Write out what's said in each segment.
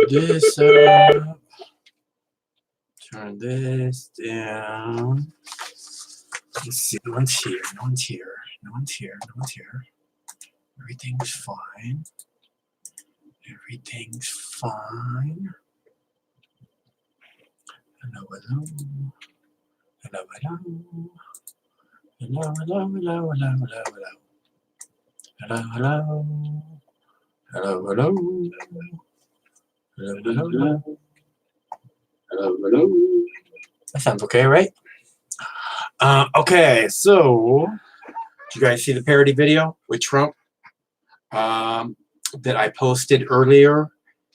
this up. Turn this down. Let's see. No one's here. No one's here. No one's here. No one's here. Everything's fine. Everything's fine. Hello, hello. Hello, hello. Hello, hello, hello, hello, hello, hello. Hello, hello. Hello, hello. Hello, hello. Hello, hello. That sounds okay, right? Okay, so did you guys see the parody video with Trump that I posted earlier?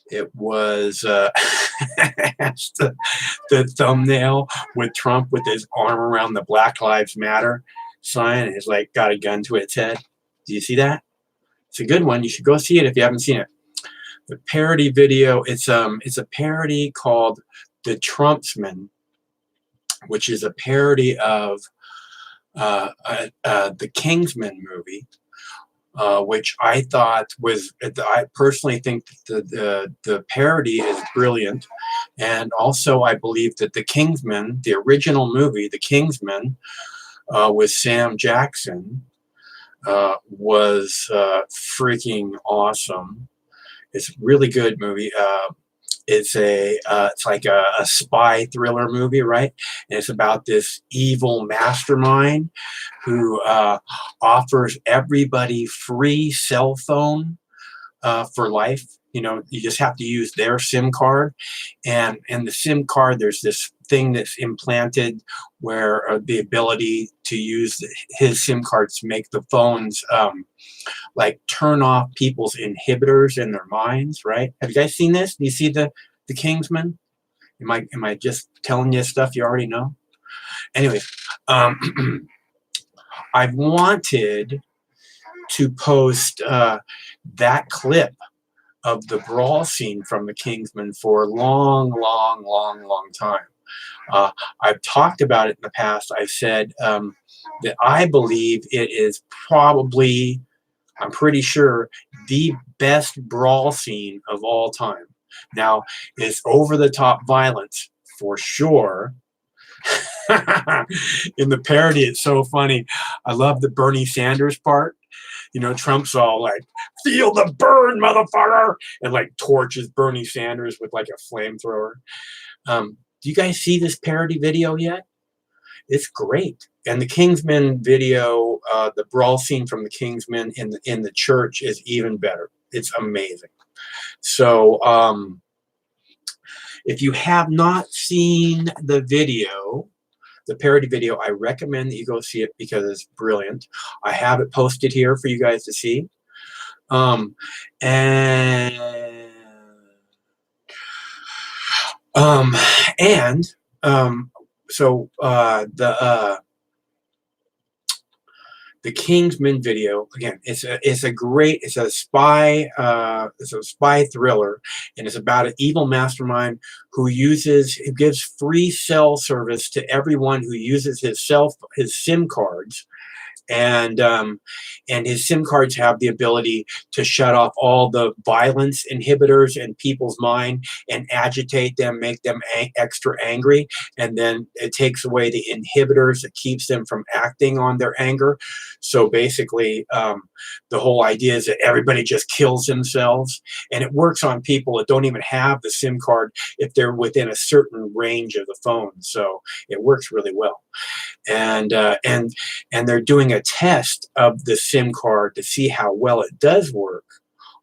It was the thumbnail with Trump with his arm around the Black Lives Matter sign and he's like got a gun to its head. Do you see that? It's a good one. You should go see it if you haven't seen it. The parody video, it's a parody called The Trumpsman, which is a parody of the Kingsman movie, which I thought was, I personally think that the parody is brilliant. And also I believe that the Kingsman, the original movie, The Kingsman, with Sam Jackson, was freaking awesome. It's a really good movie. It's like a spy thriller movie, right? And it's about this evil mastermind who offers everybody free cell phone for life. You know, you just have to use their SIM card, and the SIM card, there's this thing that's implanted where the ability to use his SIM cards to make the phones like turn off people's inhibitors in their minds, right? Have you guys seen this? Do you see the Kingsman? Am I just telling you stuff you already know? Anyway, I've wanted to post that clip of the brawl scene from the Kingsman for a long time. I've talked about it in the past. I've said that I believe it is probably, I'm pretty sure, the best brawl scene of all time. Now, it's over-the-top violence for sure. In the parody, it's so funny. I love the Bernie Sanders part. You know, Trump's all like, feel the burn, motherfucker, and like torches Bernie Sanders with like a flamethrower. Do you guys see this parody video yet? It's great. And the Kingsman video, the brawl scene from the Kingsman in the church is even better. It's amazing. So if you have not seen the video, the parody video, I recommend that you go see it because it's brilliant. I have it posted here for you guys to see. So the Kingsman video, again, it's a spy thriller, and it's about an evil mastermind who gives free cell service to everyone who uses his SIM cards. And his SIM cards have the ability to shut off all the violence inhibitors in people's mind and agitate them, make them extra angry. And then it takes away the inhibitors that keeps them from acting on their anger. So basically, the whole idea is that everybody just kills themselves. And it works on people that don't even have the SIM card if they're within a certain range of the phone. So it works really well. And they're doing a test of the SIM card to see how well it does work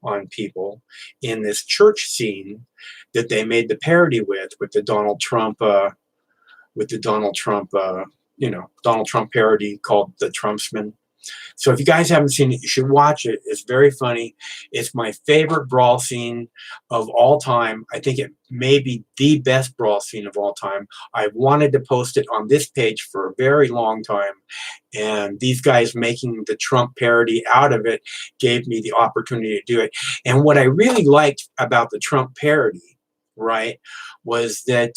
on people in this church scene that they made the parody with the Donald Trump Donald Trump parody called The Trumpsman. So if you guys haven't seen it, you should watch it. It's very funny. It's my favorite brawl scene of all time. I think it may be the best brawl scene of all time. I've wanted to post it on this page for a very long time. And these guys making the Trump parody out of it gave me the opportunity to do it. And what I really liked about the Trump parody, right, was that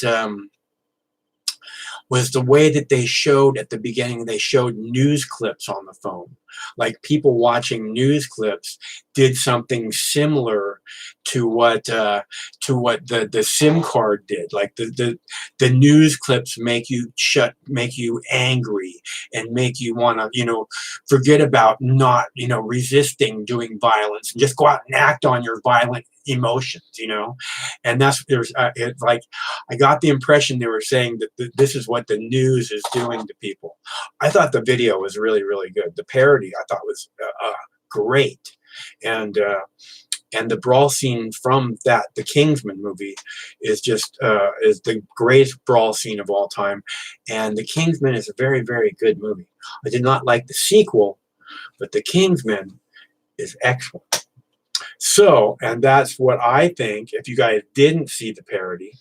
was the way that they showed at the beginning, they showed news clips on the phone. like people watching news clips did something similar to what the SIM card did. Like the news clips make you angry and make you want to, forget about not, resisting doing violence and just go out and act on your violent emotions, and it's like I got the impression they were saying that this is what the news is doing to people. I thought the video was really, really good. The parody I thought was great, and the brawl scene from the Kingsman movie is just is the greatest brawl scene of all time. And the Kingsman is a very, very good movie. I did not like the sequel, but the Kingsman is excellent. So, and that's what I think, if you guys didn't see the parody.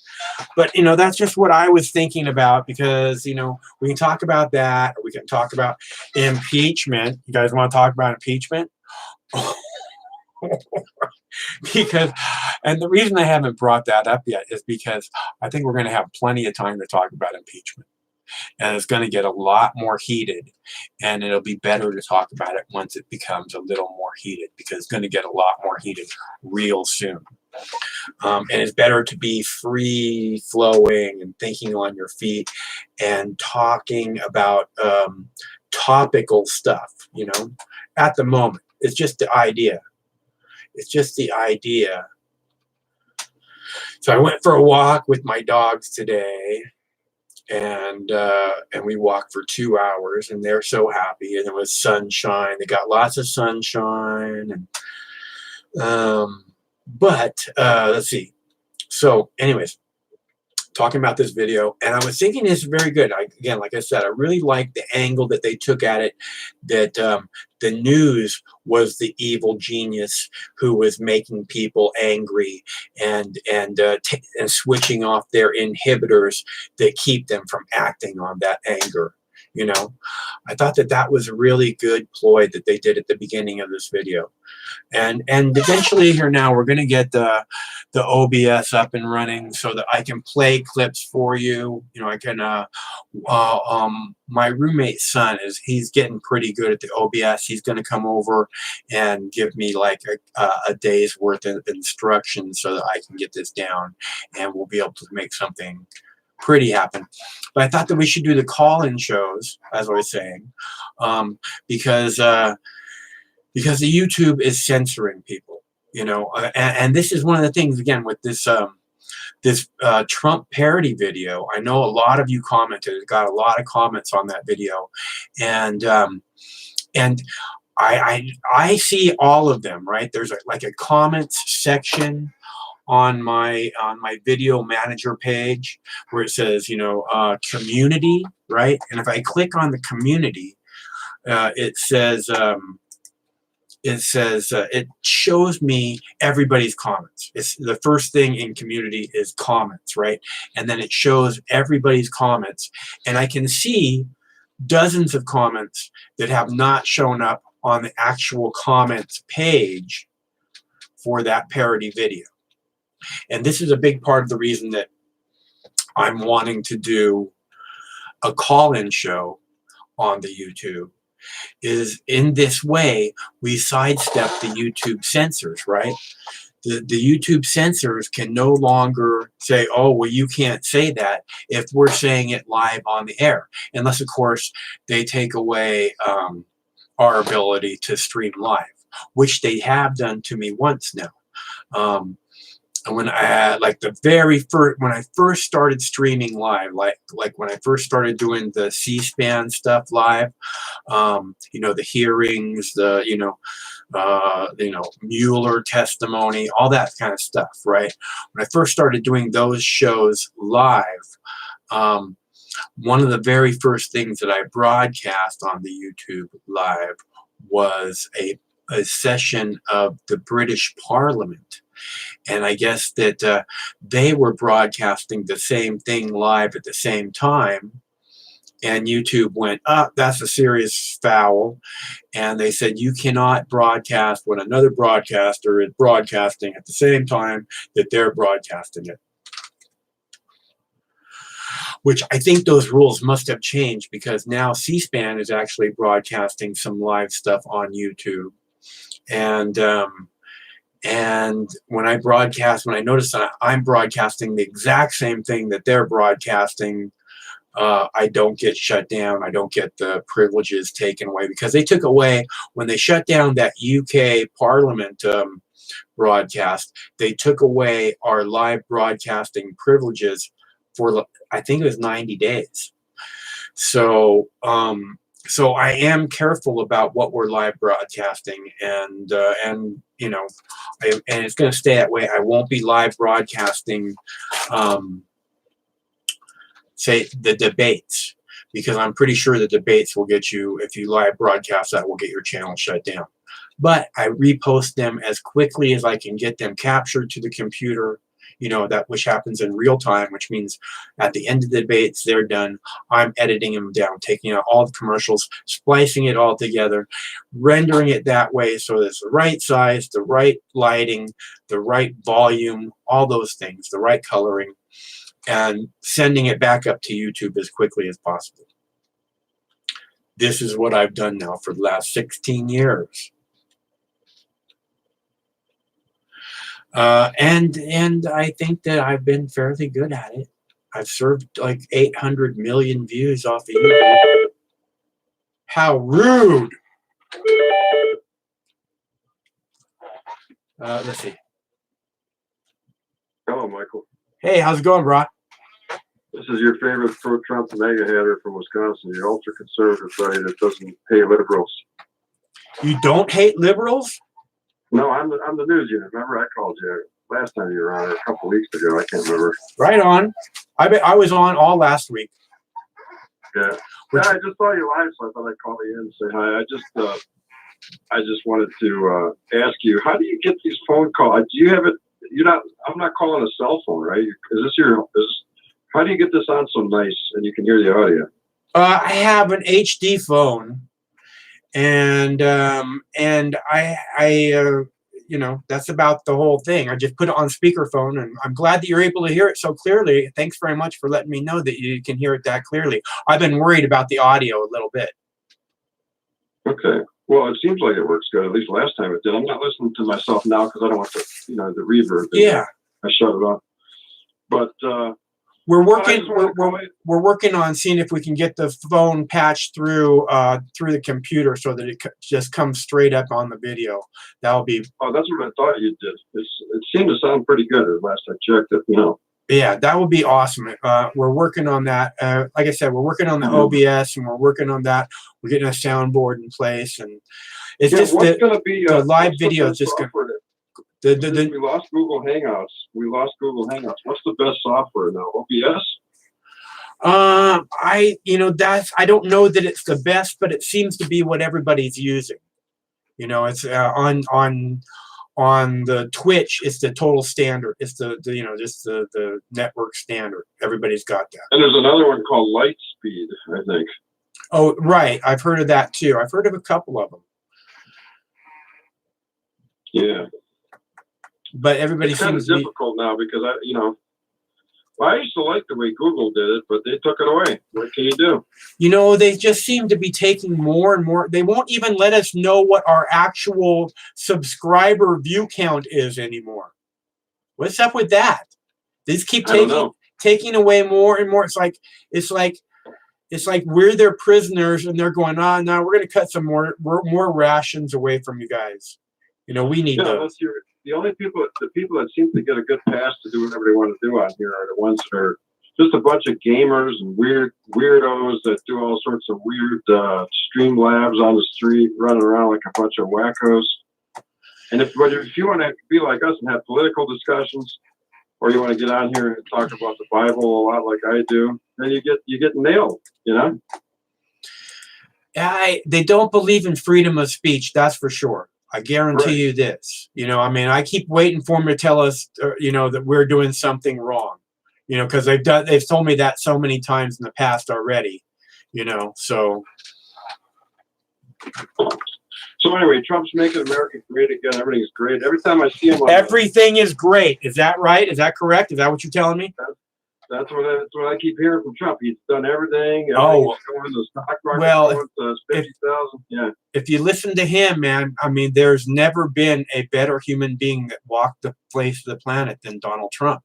But, that's just what I was thinking about, because, we can talk about that, or we can talk about impeachment. You guys want to talk about impeachment? Because, and the reason I haven't brought that up yet is because I think we're going to have plenty of time to talk about impeachment. And it's going to get a lot more heated, and it'll be better to talk about it once it becomes a little more heated, because it's going to get a lot more heated real soon. And it's better to be free flowing and thinking on your feet and talking about topical stuff, at the moment. It's just the idea. It's just the idea. So I went for a walk with my dogs today, and we walked for 2 hours, and they're so happy, and it was sunshine. They got lots of sunshine, and but let's see. So anyways, talking about this video, and I was thinking it's very good. Again, like I said, I really like the angle that they took at it, that the news was the evil genius who was making people angry and switching off their inhibitors that keep them from acting on that anger. I thought that was a really good ploy that they did at the beginning of this video. And eventually here now we're going to get the OBS up and running so that I can play clips for you. I can my roommate's son he's getting pretty good at the OBS. He's going to come over and give me like a day's worth of instructions so that I can get this down, and we'll be able to make something pretty happen. But I thought that we should do the call-in shows, as I was saying, because the YouTube is censoring people, and this is one of the things, again, with this Trump parody video. I know a lot of you commented. It got a lot of comments on that video, and I see all of them, right? There's like a comments section on my video manager page where it says, community, right? And if I click on the community, it shows me everybody's comments. It's the first thing in community is comments, right? And then it shows everybody's comments, and I can see dozens of comments that have not shown up on the actual comments page for that parody video. And this is a big part of the reason that I'm wanting to do a call-in show on the YouTube, is in this way we sidestep the YouTube censors, right? The YouTube censors can no longer say, oh, well, you can't say that if we're saying it live on the air, unless, of course, they take away our ability to stream live, which they have done to me once now. And when I when I first started streaming live, like when I first started doing the C-SPAN stuff live, the hearings, the Mueller testimony, all that kind of stuff, right? When I first started doing those shows live, one of the very first things that I broadcast on the YouTube live was a session of the British Parliament. And I guess that they were broadcasting the same thing live at the same time. And YouTube went, that's a serious foul. And they said, you cannot broadcast when another broadcaster is broadcasting at the same time that they're broadcasting it. which I think those rules must have changed because now C-SPAN is actually broadcasting some live stuff on YouTube. And when I broadcast, when I notice that I'm broadcasting the exact same thing that they're broadcasting, I don't get shut down. I don't get the privileges taken away because they took away, when they shut down that UK Parliament broadcast, they took away our live broadcasting privileges for, I think it was 90 days. So, so I am careful about what we're live broadcasting, and you know, and it's going to stay that way. I won't be live broadcasting, say, the debates, because I'm pretty sure the debates will get you, if you live broadcast that, will get your channel shut down. But I repost them as quickly as I can get them captured to the computer, you know, that which happens in real time, which means at the end of the debates, they're done. I'm editing them down, taking out all the commercials, splicing it all together, rendering it that way so it's the right size, the right lighting, the right volume, all those things, the right coloring, and sending it back up to YouTube as quickly as possible. This is what I've done now for the last 16 years. And I think that I've been fairly good at it. I've served like 800 million views off of YouTube. How rude! Let's see. Hello, Michael. Hey, how's it going, bro? This is your favorite pro-Trump mega hatter from Wisconsin. Your ultra-conservative buddy that doesn't hate liberals. You don't hate liberals? No, I'm the news unit. Remember, I called you last time you were on, or a couple weeks ago. I can't remember. Right on. I was on all last week. Yeah. Yeah, I just saw you live, so I thought I'd call you in and say hi. I just wanted to ask you, how do you get these phone calls? Do you have it? You're not. I'm not calling a cell phone, right? Is this your? How do you get this on so nice and you can hear the audio? I have an HD phone, and I you know, that's about the whole thing. I just put it on speakerphone, and I'm glad that you're able to hear it so clearly. Thanks very much for letting me know that you can hear it that clearly. I've been worried about the audio a little bit. Okay. Well, it seems like it works good. At least last time it did. I'm not listening to myself now because I don't want the, you know, the reverb. Yeah. I shut it off. But we're working on seeing if we can get the phone patched through through the computer so that it just comes straight up on the video. That'll be. Oh, that's what I thought you did. It seemed to sound pretty good at last I checked it. You know. Yeah, that would be awesome. We're working on that. Like I said, we're working on the OBS, and we're working on that. We're getting a soundboard in place, and it's just the live video is just going to. We lost Google Hangouts. What's the best software now? OBS? I don't know that it's the best, but it seems to be what everybody's using. You know, it's on the Twitch, it's the total standard. It's the you know, just the network standard. Everybody's got that. And there's another one called Lightspeed, I think. Oh, right. I've heard of that too. I've heard of a couple of them. Yeah. But everybody seems kind of difficult now because I used to like the way Google did it, but they took it away. What can you do? You know, they just seem to be taking more and more. They won't even let us know what our actual subscriber view count is anymore. What's up with that? They just keep taking away more and more. It's like we're their prisoners, and they're going, oh, no, we're going to cut some more rations away from you guys. You know, we need those. The only people that seem to get a good pass to do whatever they want to do on here are the ones that are just a bunch of gamers and weirdos that do all sorts of weird stream labs on the street, running around like a bunch of wackos. And if you want to be like us and have political discussions, or you want to get on here and talk about the Bible a lot like I do, then you get nailed, you know? They don't believe in freedom of speech, that's for sure. I guarantee you this. You know, I mean, I keep waiting for them to tell us, you know, that we're doing something wrong. You know, because they've told me that so many times in the past already. You know, so. So anyway, Trump's making America great again. Everything's great. Every time I see him, everything is great. Is that right? Is that correct? Is that what you're telling me? That's what I keep hearing from Trump. He's done everything. Oh, going the stock market well, going to 50,000. Yeah. If you listen to him, man, I mean, there's never been a better human being that walked the face of the planet than Donald Trump.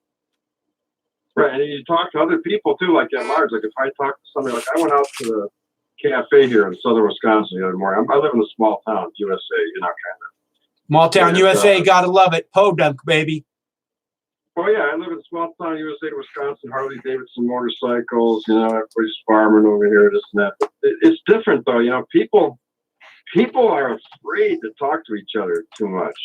Right, and you talk to other people too, like at large. Like if I talk to somebody, like I went out to the cafe here in southern Wisconsin the other morning. I live in a small town, USA, kind of. Small town, USA, gotta love it. Podunk, baby. Oh yeah, I live in a small town, USA, Wisconsin. Harley Davidson motorcycles, everybody's farming over here, this and that. But it's different though, People are afraid to talk to each other too much.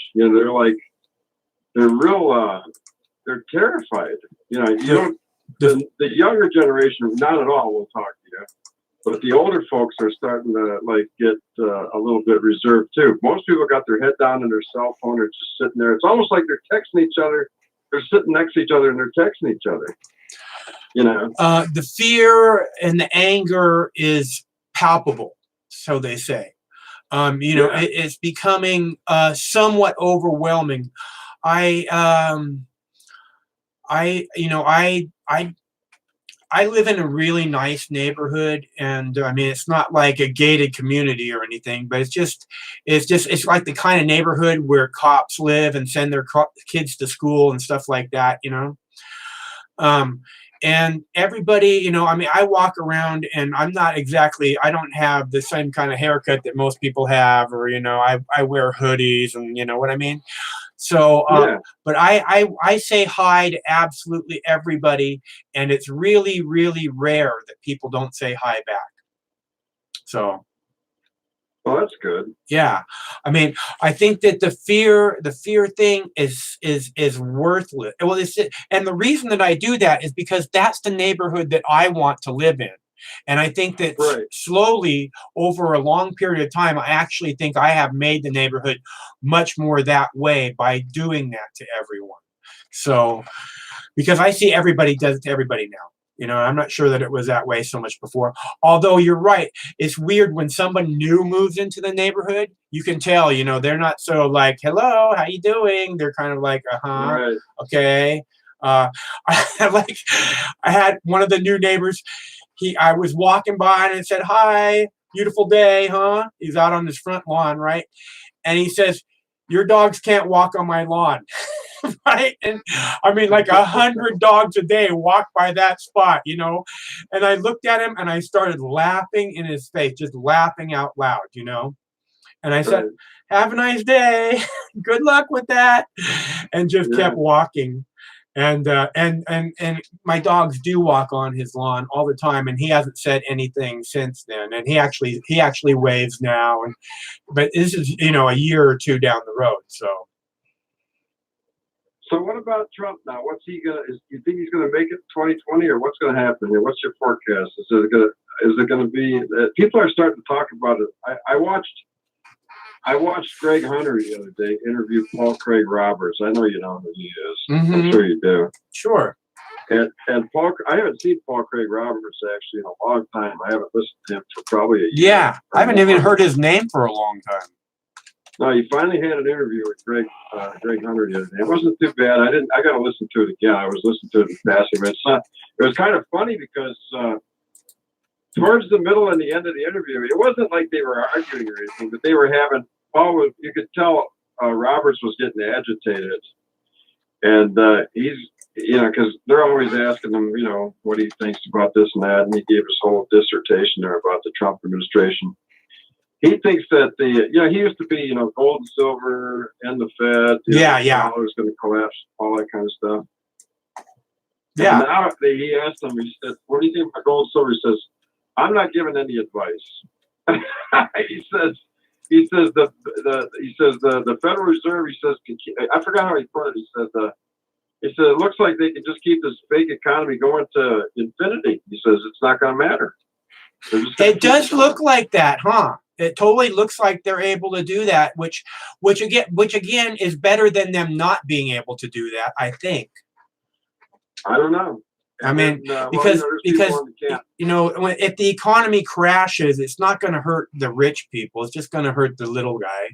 They're terrified. The younger generation, not at all, will talk to you. But the older folks are starting to get a little bit reserved too. Most people got their head down in their cell phone or just sitting there. It's almost like they're texting each other. They're sitting next to each other and they're texting each other. The fear and the anger is palpable, so they say. It's becoming somewhat overwhelming. I live in a really nice neighborhood, and I mean, it's not like a gated community or anything, but it's like the kind of neighborhood where cops live and send their kids to school and stuff like that, and everybody, I mean, I walk around and I don't have the same kind of haircut that most people have, or, I wear hoodies and you know what I mean? So, but I say hi to absolutely everybody, and it's really, really rare that people don't say hi back. So. Well, that's good. Yeah, I mean, I think that the fear thing is worthless. Well, and the reason that I do that is because that's the neighborhood that I want to live in. And I think that slowly, over a long period of time, I actually think I have made the neighborhood much more that way by doing that to everyone. So, because I see everybody does it to everybody now. I'm not sure that it was that way so much before. Although you're right. It's weird when someone new moves into the neighborhood. You can tell, they're not so like, hello, how you doing? They're kind of like, right. Okay. I had one of the new neighbors. I was walking by and it said, hi, beautiful day, huh? He's out on his front lawn, right? And he says, your dogs can't walk on my lawn. Right? And I mean, like 100 dogs a day walk by that spot, and I looked at him and I started laughing in his face, just laughing out loud, and I said, have a nice day. Good luck with that. And just kept walking. And my dogs do walk on his lawn all the time, and he hasn't said anything since then. And he actually waves now, but this is a year or two down the road. So what about Trump now? What's he gonna? You think he's gonna make it 2020, or what's gonna happen here? What's your forecast? Is it gonna be? People are starting to talk about it. I watched Greg Hunter the other day interview Paul Craig Roberts. I know you know who he is. Mm-hmm. I'm sure you do. Sure. And Paul, I haven't seen Paul Craig Roberts actually in a long time. I haven't listened to him for probably a year. Yeah, I haven't even heard his name for a long time. No, he finally had an interview with Greg Hunter the other day. It wasn't too bad. I got to listen to it again. I was listening to it in passing, but it was kind of funny because towards the middle and the end of the interview, it wasn't like they were arguing or anything, but they were having. You could tell Roberts was getting agitated, and he's because they're always asking him, what he thinks about this and that, and he gave his whole dissertation there about the Trump administration. He thinks that he used to be, gold and silver and the Fed. The dollar was going to collapse, all that kind of stuff. Yeah. And now he asked him, he said, what do you think about gold and silver? He says, I'm not giving any advice. he says the Federal Reserve, he says, I forgot how he put it. He said, it looks like they can just keep this fake economy going to infinity. He says, it's not going to matter. It does look like that, huh? It totally looks like they're able to do that, which again is better than them not being able to do that, I think. I don't know. I mean, because if the economy crashes, it's not going to hurt the rich people. It's just going to hurt the little guy.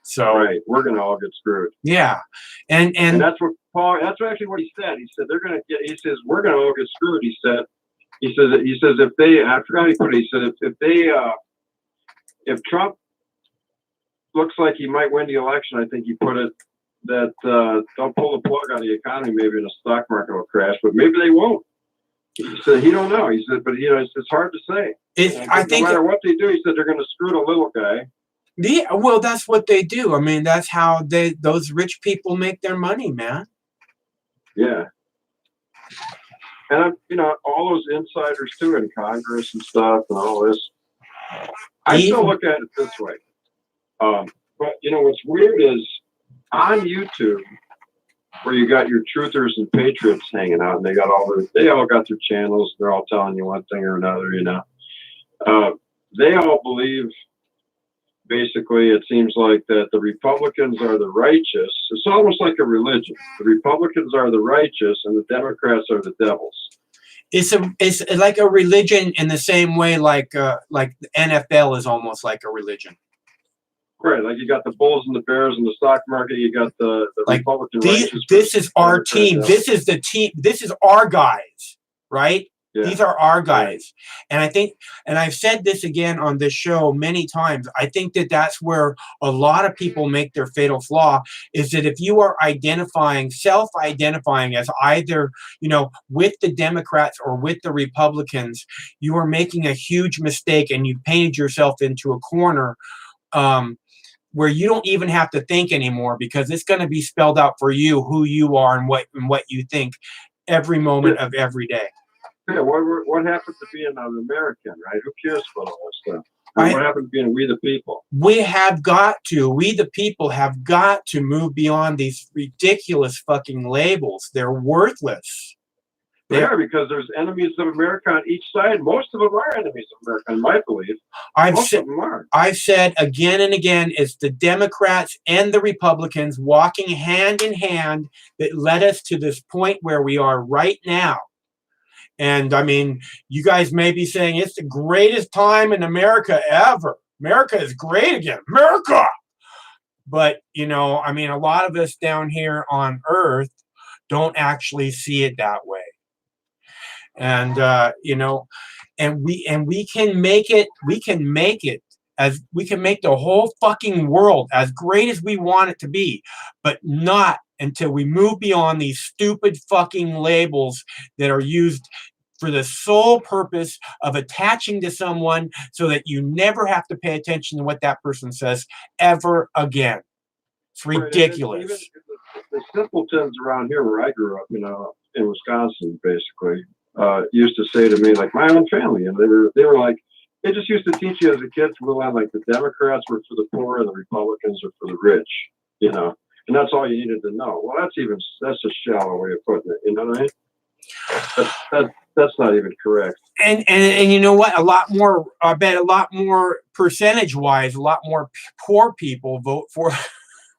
So right, we're going to all get screwed. Yeah, and that's what Paul, that's actually what he said. He said they're going to get. He says we're going to all get screwed. He says if they. I forgot how he put it. He said if Trump looks like he might win the election, I think he put it that they'll pull the plug on the economy. Maybe the stock market will crash, but maybe they won't. He said he don't know. He said, but it's hard to say. I think no matter what they do, he said they're going to screw the little guy. Yeah, well, that's what they do. I mean, that's how those rich people make their money, man. Yeah. And all those insiders too in Congress and stuff and all this. I still look at it this way. But what's weird is on YouTube, where you got your truthers and patriots hanging out, and they all got their channels. They're all telling you one thing or another. They all believe. Basically, it seems like that the Republicans are the righteous. It's almost like a religion. The Republicans are the righteous, and the Democrats are the devils. It's like a religion in the same way, like the NFL is almost like a religion. Right, like you got the Bulls and the Bears in the stock market. You got the Republican righteous. This is our team. This is the team. This is our guys, right? Yeah. These are our guys. And I think, and I've said this again on this show many times, I think that that's where a lot of people make their fatal flaw, is that if you are self-identifying as either, with the Democrats or with the Republicans, you are making a huge mistake, and you painted yourself into a corner where you don't even have to think anymore, because it's going to be spelled out for you who you are and what you think every moment of every day. Yeah, what happened to being an American, right? Who cares about all that stuff? What happened to being we the people? We the people have got to move beyond these ridiculous fucking labels. They're worthless. They are, because there's enemies of America on each side. Most of them are enemies of America, in my belief. Most of them are. I've said again and again, it's the Democrats and the Republicans walking hand in hand that led us to this point where we are right now. And I mean, you guys may be saying it's the greatest time in America ever. America is great again. America! But, I mean, a lot of us down here on Earth don't actually see it that way. And, and we can make it we can make the whole fucking world as great as we want it to be, but not until we move beyond these stupid fucking labels that are used for the sole purpose of attaching to someone so that you never have to pay attention to what that person says ever again. It's ridiculous. Even the simpletons around here where I grew up, in Wisconsin, basically, used to say to me, like my own family, and they were like, they just used to teach you as a kid to realize like the Democrats were for the poor and the Republicans are for the rich, and that's all you needed to know. Well, that's a shallow way of putting it. You know what I mean? That's not even correct. And you know what? I bet a lot more percentage-wise, a lot more poor people vote for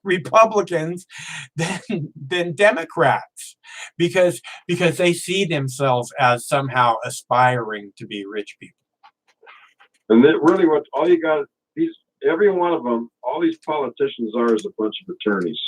Republicans than Democrats, because they see themselves as somehow aspiring to be rich people. And then really, all you got, every one of them, all these politicians are is a bunch of attorneys.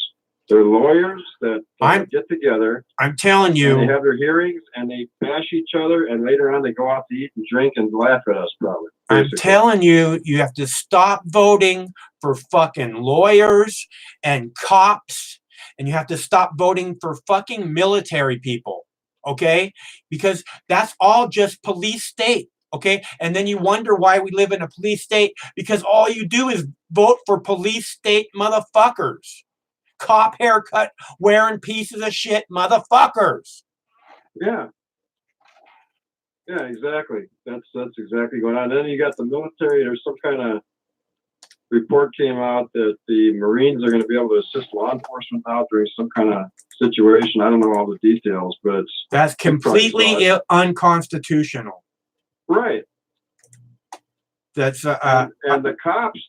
They're lawyers that get together. I'm telling you. They have their hearings and they bash each other, and later on they go out to eat and drink and laugh at us, probably. Basically. I'm telling you, you have to stop voting for fucking lawyers and cops, and you have to stop voting for fucking military people, okay? Because that's all just police state, okay? And then you wonder why we live in a police state, because all you do is vote for police state motherfuckers. Cop haircut wearing pieces of shit motherfuckers. Yeah, exactly. That's exactly going on. And then you got the military. There's some kind of report came out that the Marines are going to be able to assist law enforcement now during some kind of situation. I don't know all the details, but that's completely unconstitutional. Right. That's and the cops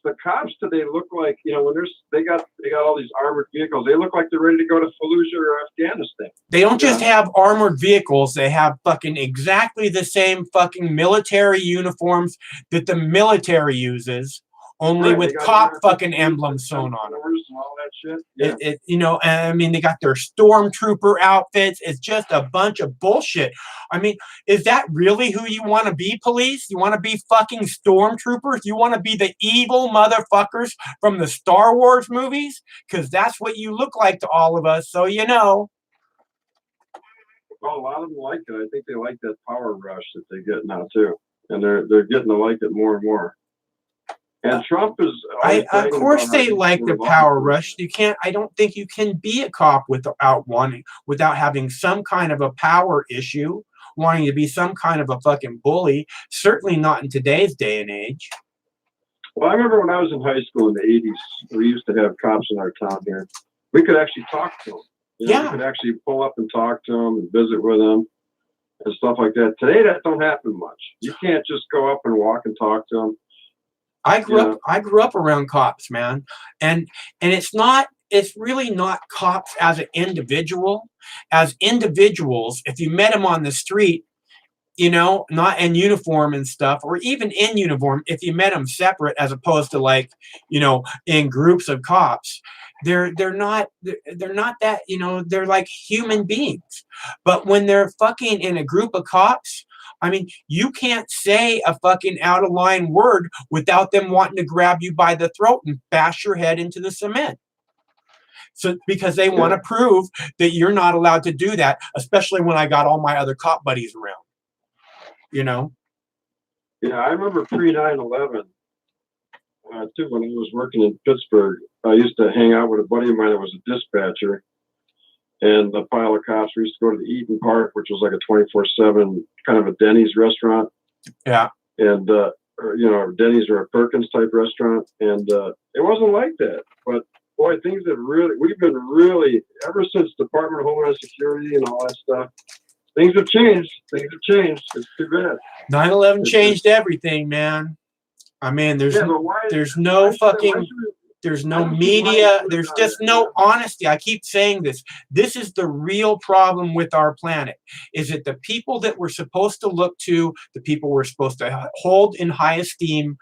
today look like, when they got all these armored vehicles, they look like they're ready to go to Fallujah or Afghanistan. They don't just have armored vehicles, they have fucking exactly the same fucking military uniforms that the military uses, only with cop fucking emblems sewn on them. And all that shit. Yeah. You know, I mean, they got their stormtrooper outfits. It's just a bunch of bullshit. I mean, is that really who you want to be, police? You want to be fucking stormtroopers? You want to be the evil motherfuckers from the Star Wars movies? Because that's what you look like to all of us, so you know. Well, a lot of them like it. I think they like that power rush that they get now, too. And they're getting to like it more and more. And Trump is. Of course, they like the power rush. You can't. I don't think you can be a cop without having some kind of a power issue, wanting to be some kind of a fucking bully. Certainly not in today's day and age. Well, I remember when I was in high school in the '80s, we used to have cops in our town here. We could actually talk to them. You know, we could actually pull up and talk to them and visit with them and stuff like that. Today, that don't happen much. You can't just go up and walk and talk to them. I grew up around cops, man, and it's really not cops as an individual. As individuals, if you met them on the street, you know, not in uniform and stuff, or even in uniform, if you met them separate as opposed to, like, you know, in groups of cops, they're not that, you know, they're like human beings. But when they're fucking in a group of cops, I mean, you can't say a fucking out of line word without them wanting to grab you by the throat and bash your head into the cement. So, because they want to prove that you're not allowed to do that, especially when I got all my other cop buddies around. You know? Yeah, I remember pre 9/11, too, when I was working in Pittsburgh. I used to hang out with a buddy of mine that was a dispatcher. And the pile of cops, we used to go to the Eaton Park, which was like a 24/7 kind of a Denny's restaurant. Yeah. And, you know, Denny's or a Perkins type restaurant. And it wasn't like that. But, boy, we've been really, ever since Department of Homeland Security and all that stuff, things have changed. It's too bad. 9/11 changed everything, man. I mean, there's no media. There's just no honesty. I keep saying this. This is the real problem with our planet, is that the people that we're supposed to look to, the people we're supposed to hold in high esteem,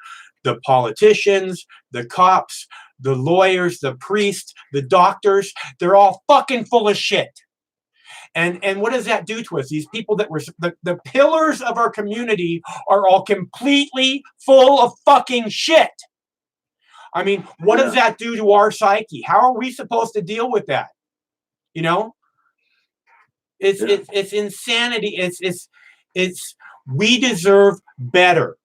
the politicians, the cops, the lawyers, the priests, the doctors, they're all fucking full of shit. And what does that do to us? These people that were the pillars of our community are all completely full of fucking shit. I mean, what does that do to our psyche? How are we supposed to deal with that? You know, it's insanity. It's we deserve better.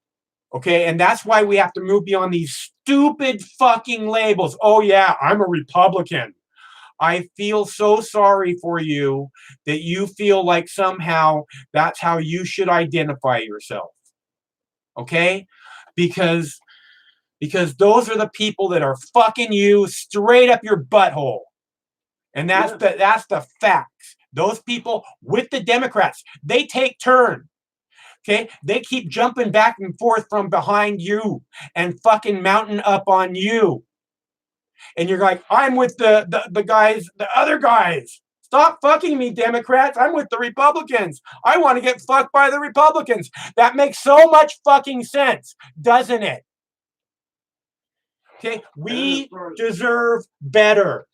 Okay, and that's why we have to move beyond these stupid fucking labels. Oh yeah, I'm a Republican. I feel so sorry for you that you feel like somehow that's how you should identify yourself. Okay? Because those are the people that are fucking you straight up your butthole. And that's the facts. Those people with the Democrats, they take turn. Okay? They keep jumping back and forth from behind you and fucking mounting up on you. And you're like, I'm with the guys, the other guys. Stop fucking me, Democrats. I'm with the Republicans. I want to get fucked by the Republicans. That makes so much fucking sense, doesn't it? Okay, we deserve better.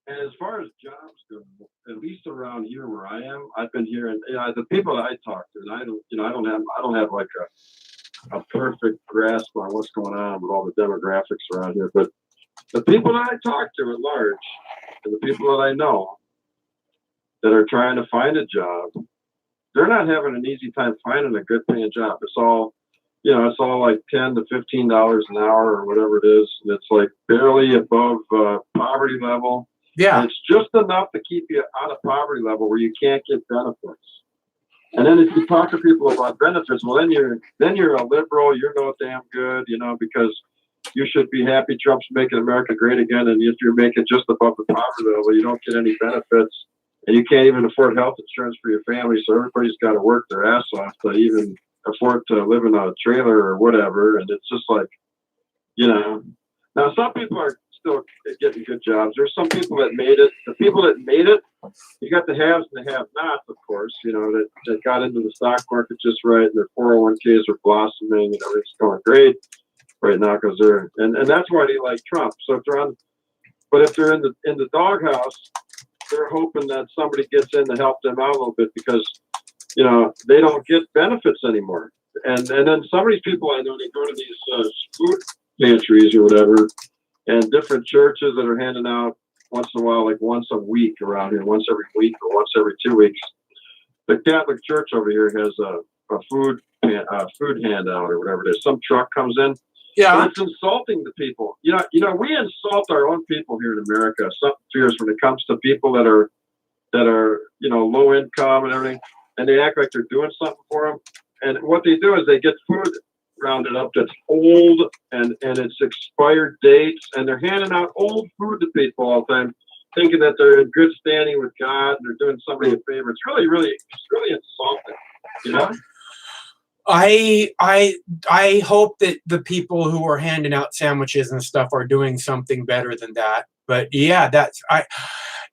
And as far as jobs go, at least around here where I am, I've been hearing, you know, the people that I talk to, and I don't have like a perfect grasp on what's going on with all the demographics around here, but the people that I talk to at large, and the people that I know that are trying to find a job, they're not having an easy time finding a good paying job. It's all like $10 to $15 an hour or whatever it is. And it's like barely above poverty level. Yeah. And it's just enough to keep you out of poverty level where you can't get benefits. And then if you talk to people about benefits, well, then you're a liberal. You're no damn good, you know, because you should be happy Trump's making America great again. And if you're making just above the poverty level, you don't get any benefits. And you can't even afford health insurance for your family. So everybody's got to work their ass off to even afford to live in a trailer or whatever. And it's just like, you know, now some people are still getting good jobs. There's some people that made it. The people that made it, you got the haves and the have-nots, of course, you know, that got into the stock market just right, and their 401ks are blossoming and everything's going great. right now because they're and that's why they like Trump. So if they're on, but if they're in the doghouse, they're hoping that somebody gets in to help them out a little bit because they don't get benefits anymore. And then some of these people I know, they go to these food pantries or whatever, and different churches that are handing out once in a while, like once a week around here, once every week or once every 2 weeks. The Catholic Church over here has a food handout or whatever it is. Some truck comes in. Yeah, it's insulting to people. We insult our own people here in America. Some fears when it comes to people that are low income and everything, and they act like they're doing something for them. And what they do is they get food rounded up that's old and it's expired dates, and they're handing out old food to people all the time, thinking that they're in good standing with God and they're doing somebody a favor. It's really insulting. I hope that the people who are handing out sandwiches and stuff are doing something better than that. But yeah,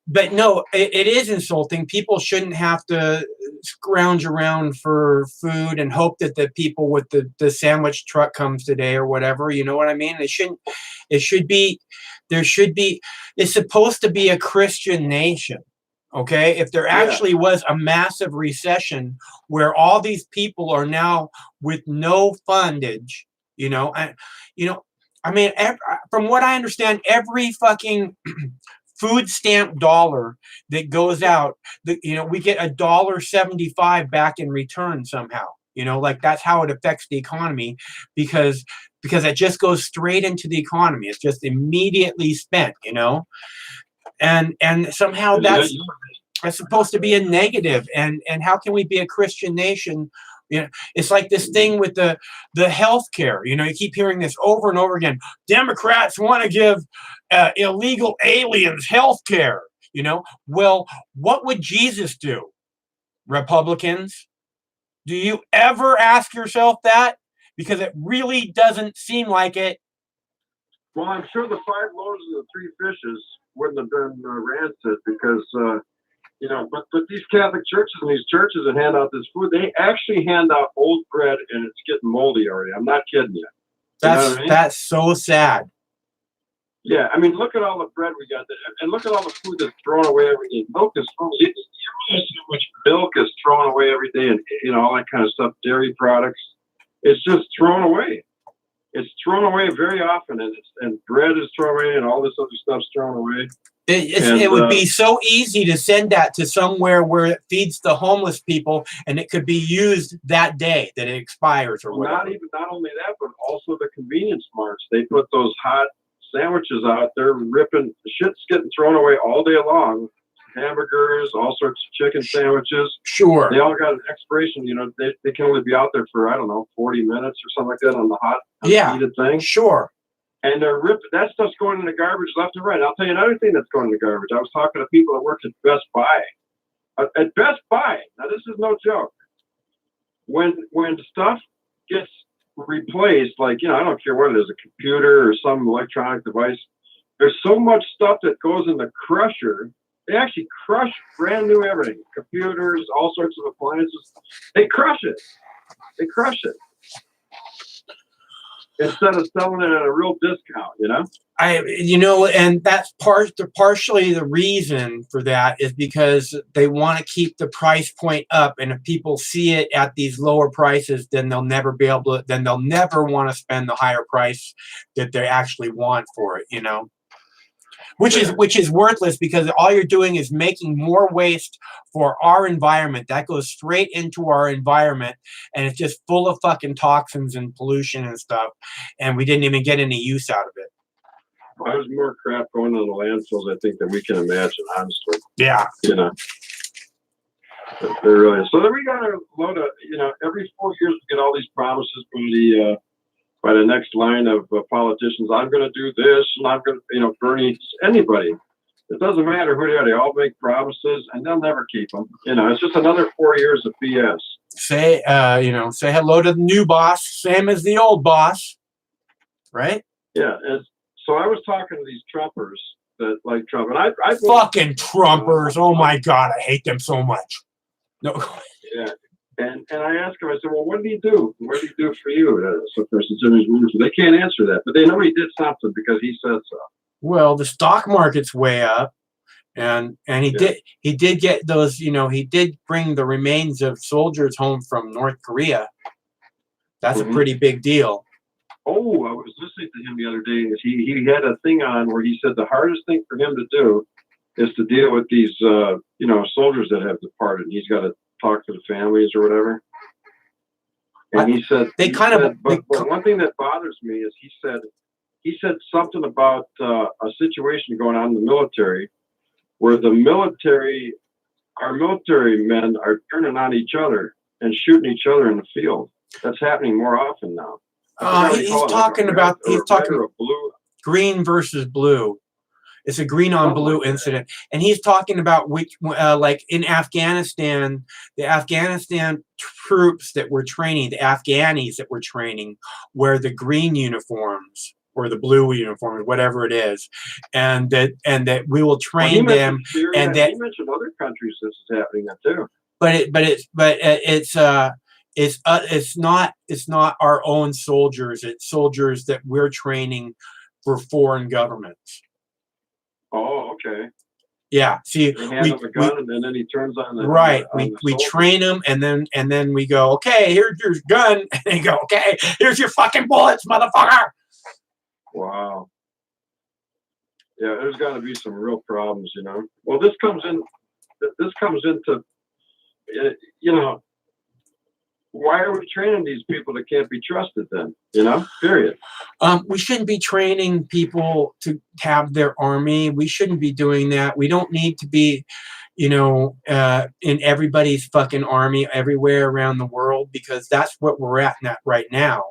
but no, it is insulting. People shouldn't have to scrounge around for food and hope that the people with the sandwich truck comes today or whatever. You know what I mean? It's supposed to be a Christian nation. Okay, if there actually was a massive recession where all these people are now with no fundage, from what I understand, every fucking food stamp dollar that goes out, we get $1.75 back in return somehow. Like that's how it affects the economy because it just goes straight into the economy. It's just immediately spent, and somehow that's supposed to be a negative. And how can we be a Christian nation? It's like this thing with the health care. You keep hearing this over and over again. Democrats want to give illegal aliens health care. Well, what would Jesus do? Republicans, do you ever ask yourself that? Because it really doesn't seem like it. Well, I'm sure the 5 loaves and the 3 fishes wouldn't have been rancid because, but these Catholic churches and these churches that hand out this food, they actually hand out old bread and it's getting moldy already. I'm not kidding you. That's so sad. Yeah, I mean, look at all the bread we got, and look at all the food that's thrown away every day. Milk is thrown. You realize how much milk is thrown away every day, and all that kind of stuff. Dairy products, it's just thrown away. It's thrown away very often, and bread is thrown away, and all this other stuff's thrown away. It would be so easy to send that to somewhere where it feeds the homeless people, and it could be used that day that it expires or whatever. Not only that, but also the convenience marts. They put those hot sandwiches out. They're ripping. Shit's getting thrown away all day long. Hamburgers, all sorts of chicken sandwiches. Sure. They all got an expiration. They can only be out there for 40 minutes or something like that on the hot heated thing. Sure. And they're ripping. That stuff's going in the garbage left and right. I'll tell you another thing that's going in the garbage. I was talking to people that work at Best Buy. At Best Buy, now this is no joke. When stuff gets replaced, like I don't care what it is, a computer or some electronic device, there's so much stuff that goes in the crusher. They actually crush brand new everything, computers, all sorts of appliances. They crush it instead of selling it at a real discount. And that's partially the reason for that is because they want to keep the price point up, and if people see it at these lower prices, then they'll never want to spend the higher price that they actually want for it, which is worthless because all you're doing is making more waste for our environment. That goes straight into our environment, and it's just full of fucking toxins and pollution and stuff, and we didn't even get any use out of it. Well, there's more crap going to the landfills, I think, than we can imagine, honestly. Yeah. There really is. So then we got a load of, every 4 years we get all these promises from by the next line of politicians. I'm going to do this, and I'm going to, Bernie, anybody. It doesn't matter who they are. They all make promises, and they'll never keep them. It's just another 4 years of BS. Say hello to the new boss, same as the old boss, right? Yeah. So I was talking to these Trumpers that like Trump, and I fucking Trumpers. Oh my God, I hate them so much. No. Yeah. And I asked him, I said, well, what did he do? What did he do for you? So they can't answer that, but they know he did something because he said so. Well, the stock market's way up, and he did get those, he did bring the remains of soldiers home from North Korea. That's a pretty big deal. Oh, I was listening to him the other day. He had a thing on where he said the hardest thing for him to do is to deal with these, soldiers that have departed. He's got to talk to the families or whatever. And he said, but one thing that bothers me is he said something about a situation going on in the military where our military men are turning on each other and shooting each other in the field. That's happening more often now. He's talking about blue. Green versus blue. It's a green on blue incident. And he's talking about like in Afghanistan, the Afghanistan troops that were training, the Afghanis that were training, wear the green uniforms or the blue uniforms, whatever it is. And that we will train them. Syria, and that he mentioned other countries this is happening too. It's not our own soldiers. It's soldiers that we're training for foreign governments. Oh, okay. Yeah. See, they hand him a gun and then he turns on the right. On we train them and then we go, okay, here's your gun, and they go, okay, here's your fucking bullets, motherfucker. Wow. Yeah, there's got to be some real problems, Well, this comes into, why are we training these people that can't be trusted then? Period. We shouldn't be training people to have their army. We shouldn't be doing that. We don't need to be, in everybody's fucking army everywhere around the world, because that's what we're at right now.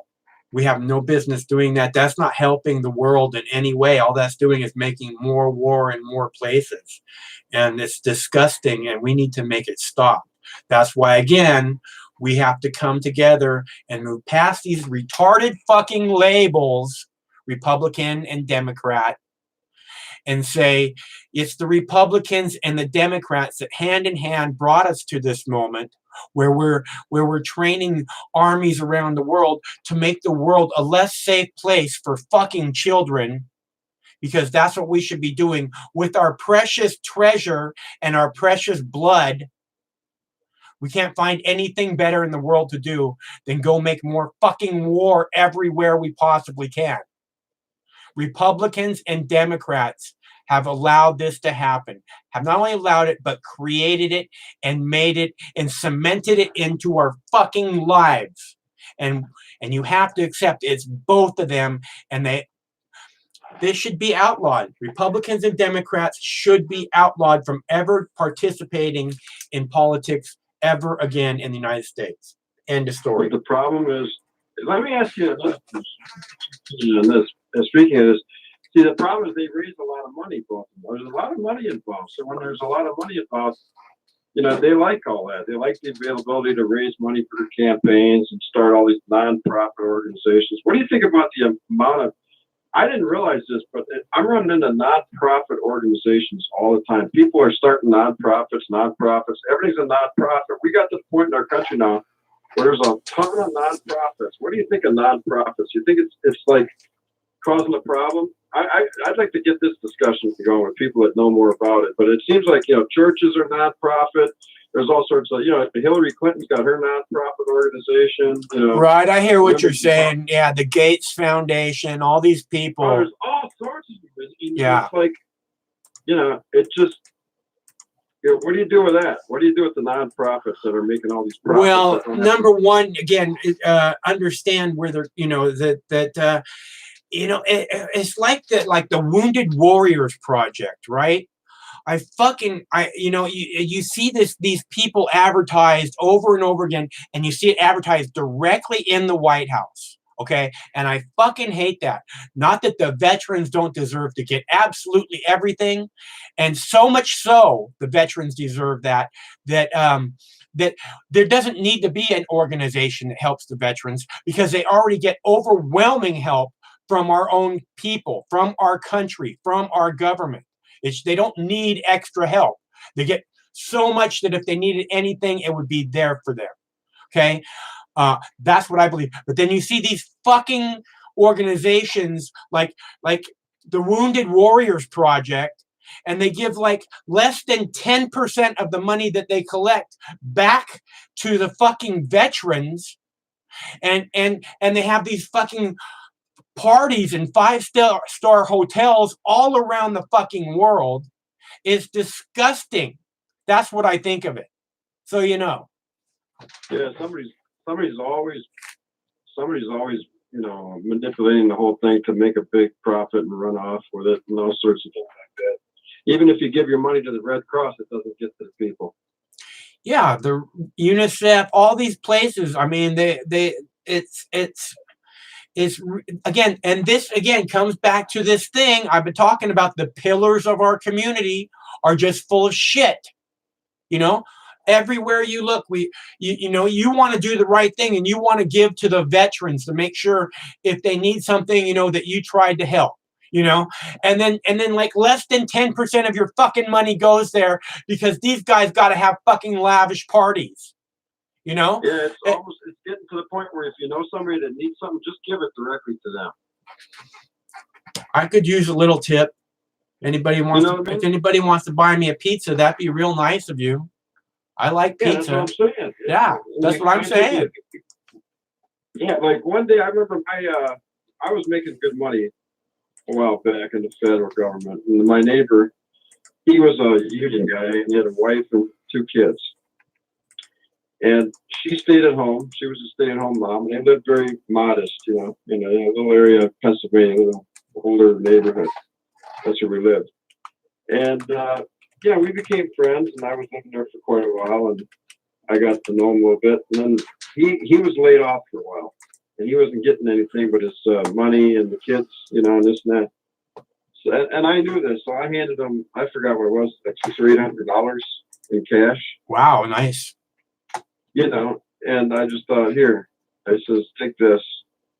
We have no business doing that. That's not helping the world in any way. All that's doing is making more war in more places. And it's disgusting, and we need to make it stop. That's why, again, we have to come together and move past these retarded fucking labels, Republican and Democrat, and say it's the Republicans and the Democrats that hand in hand brought us to this moment where we're training armies around the world to make the world a less safe place for fucking children, because that's what we should be doing with our precious treasure and our precious blood. We can't find anything better in the world to do than go make more fucking war everywhere we possibly can. Republicans and Democrats have allowed this to happen, have not only allowed it, but created it and made it and cemented it into our fucking lives. And you have to accept it's both of them, and this should be outlawed. Republicans and Democrats should be outlawed from ever participating in politics ever again in the United States. End of story. But the problem is, let me ask you this. Speaking of this, see, the problem is they raise a lot of money, both of them. There's a lot of money involved. So when there's a lot of money involved, they like all that. They like the availability to raise money for their campaigns and start all these nonprofit organizations. What do you think about the amount of, I didn't realize this, but I'm running into nonprofit organizations all the time. People are starting nonprofits. Everything's a nonprofit. We got to the point in our country now where there's a ton of nonprofits. What do you think of nonprofits? You think it's like causing a problem? I'd like to get this discussion going with people that know more about it. But it seems like, churches are nonprofit. There's all sorts of, Hillary Clinton's got her nonprofit organization. Right, I hear what you're saying. Yeah, the Gates Foundation, all these people. Oh, there's all sorts of things. Yeah. It's like, it just, what do you do with that? What do you do with the nonprofits that are making all these profits? Well, number one, again, understand where they're, it's like the Wounded Warriors Project, right? You see these people advertised over and over again, and you see it advertised directly in the White House. Okay. And I fucking hate that. Not that the veterans don't deserve to get absolutely everything. And so much so the veterans deserve that there doesn't need to be an organization that helps the veterans, because they already get overwhelming help from our own people, from our country, from our government. They don't need extra help. They get so much that if they needed anything, it would be there for them. Okay. That's what I believe. But then you see these fucking organizations like the Wounded Warriors Project, and they give like less than 10% of the money that they collect back to the fucking veterans, and they have these fucking parties in 5-star hotels all around the fucking world. It's disgusting. That's what I think of it. So you know. Yeah, somebody's always manipulating the whole thing to make a big profit and run off with it and all sorts of things like that. Even if you give your money to the Red Cross, it doesn't get to the people. Yeah, the UNICEF, all these places. I mean, it's again, and this again comes back to this thing I've been talking about. The pillars of our community are just full of shit. You know, everywhere you look, you know, you want to do the right thing and you want to give to the veterans to make sure if they need something, you know, that you tried to help. You know, and then like less than 10% of your fucking money goes there because these guys got to have fucking lavish parties. You know? Yeah, it's getting to the point where if you know somebody that needs something, just give it directly to them. I could use a little tip. Anybody wants if anybody wants to buy me a pizza, that'd be real nice of you. I like pizza. Yeah, that's what I'm saying. Yeah, that's what I'm saying. Yeah, like one day I remember I was making good money a while back in the federal government, and my neighbor, he was a union guy, and he had a wife and 2 kids. And she stayed at home. She was a stay-at-home mom, and they lived very modest, in a little area of Pennsylvania, a little older neighborhood. That's where we lived. And we became friends, and I was living there for quite a while, and I got to know him a little bit. And then he was laid off for a while, and he wasn't getting anything but his money and the kids, and this and that. So, and I knew this, so I handed him, I forgot what it was, like $600 or $800 in cash. Wow, nice. And I just thought, here, I says, take this,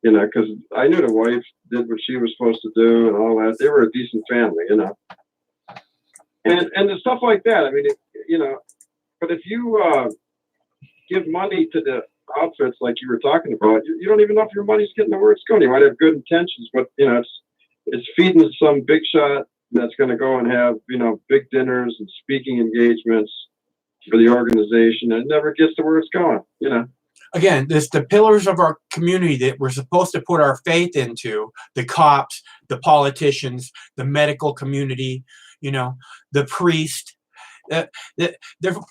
because I knew the wife did what she was supposed to do and all that. They were a decent family, and the stuff like that. I mean, but if you give money to the outfits like you were talking about, you don't even know if your money's getting to where it's going. You might have good intentions, but it's feeding some big shot that's going to go and have big dinners and speaking engagements for the organization, and it never gets to where it's going. Again, this the pillars of our community that we're supposed to put our faith into: the cops, the politicians, the medical community, the priest. They're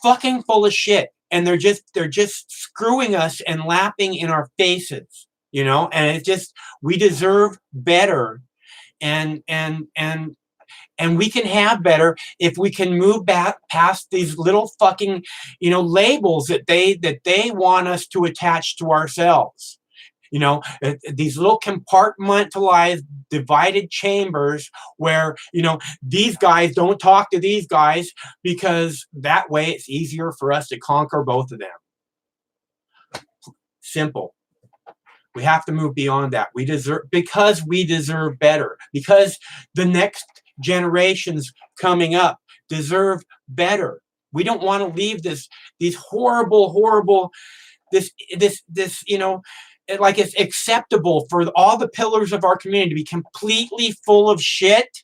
fucking full of shit, and they're just screwing us and laughing in our faces, and it's just, we deserve better, and we can have better if we can move back past these little fucking, labels that they want us to attach to ourselves. These little compartmentalized, divided chambers where, these guys don't talk to these guys because that way it's easier for us to conquer both of them. Simple. We have to move beyond that. We deserve better, because the next generations coming up deserve better. We don't want to leave these horrible, this, like it's acceptable for all the pillars of our community to be completely full of shit.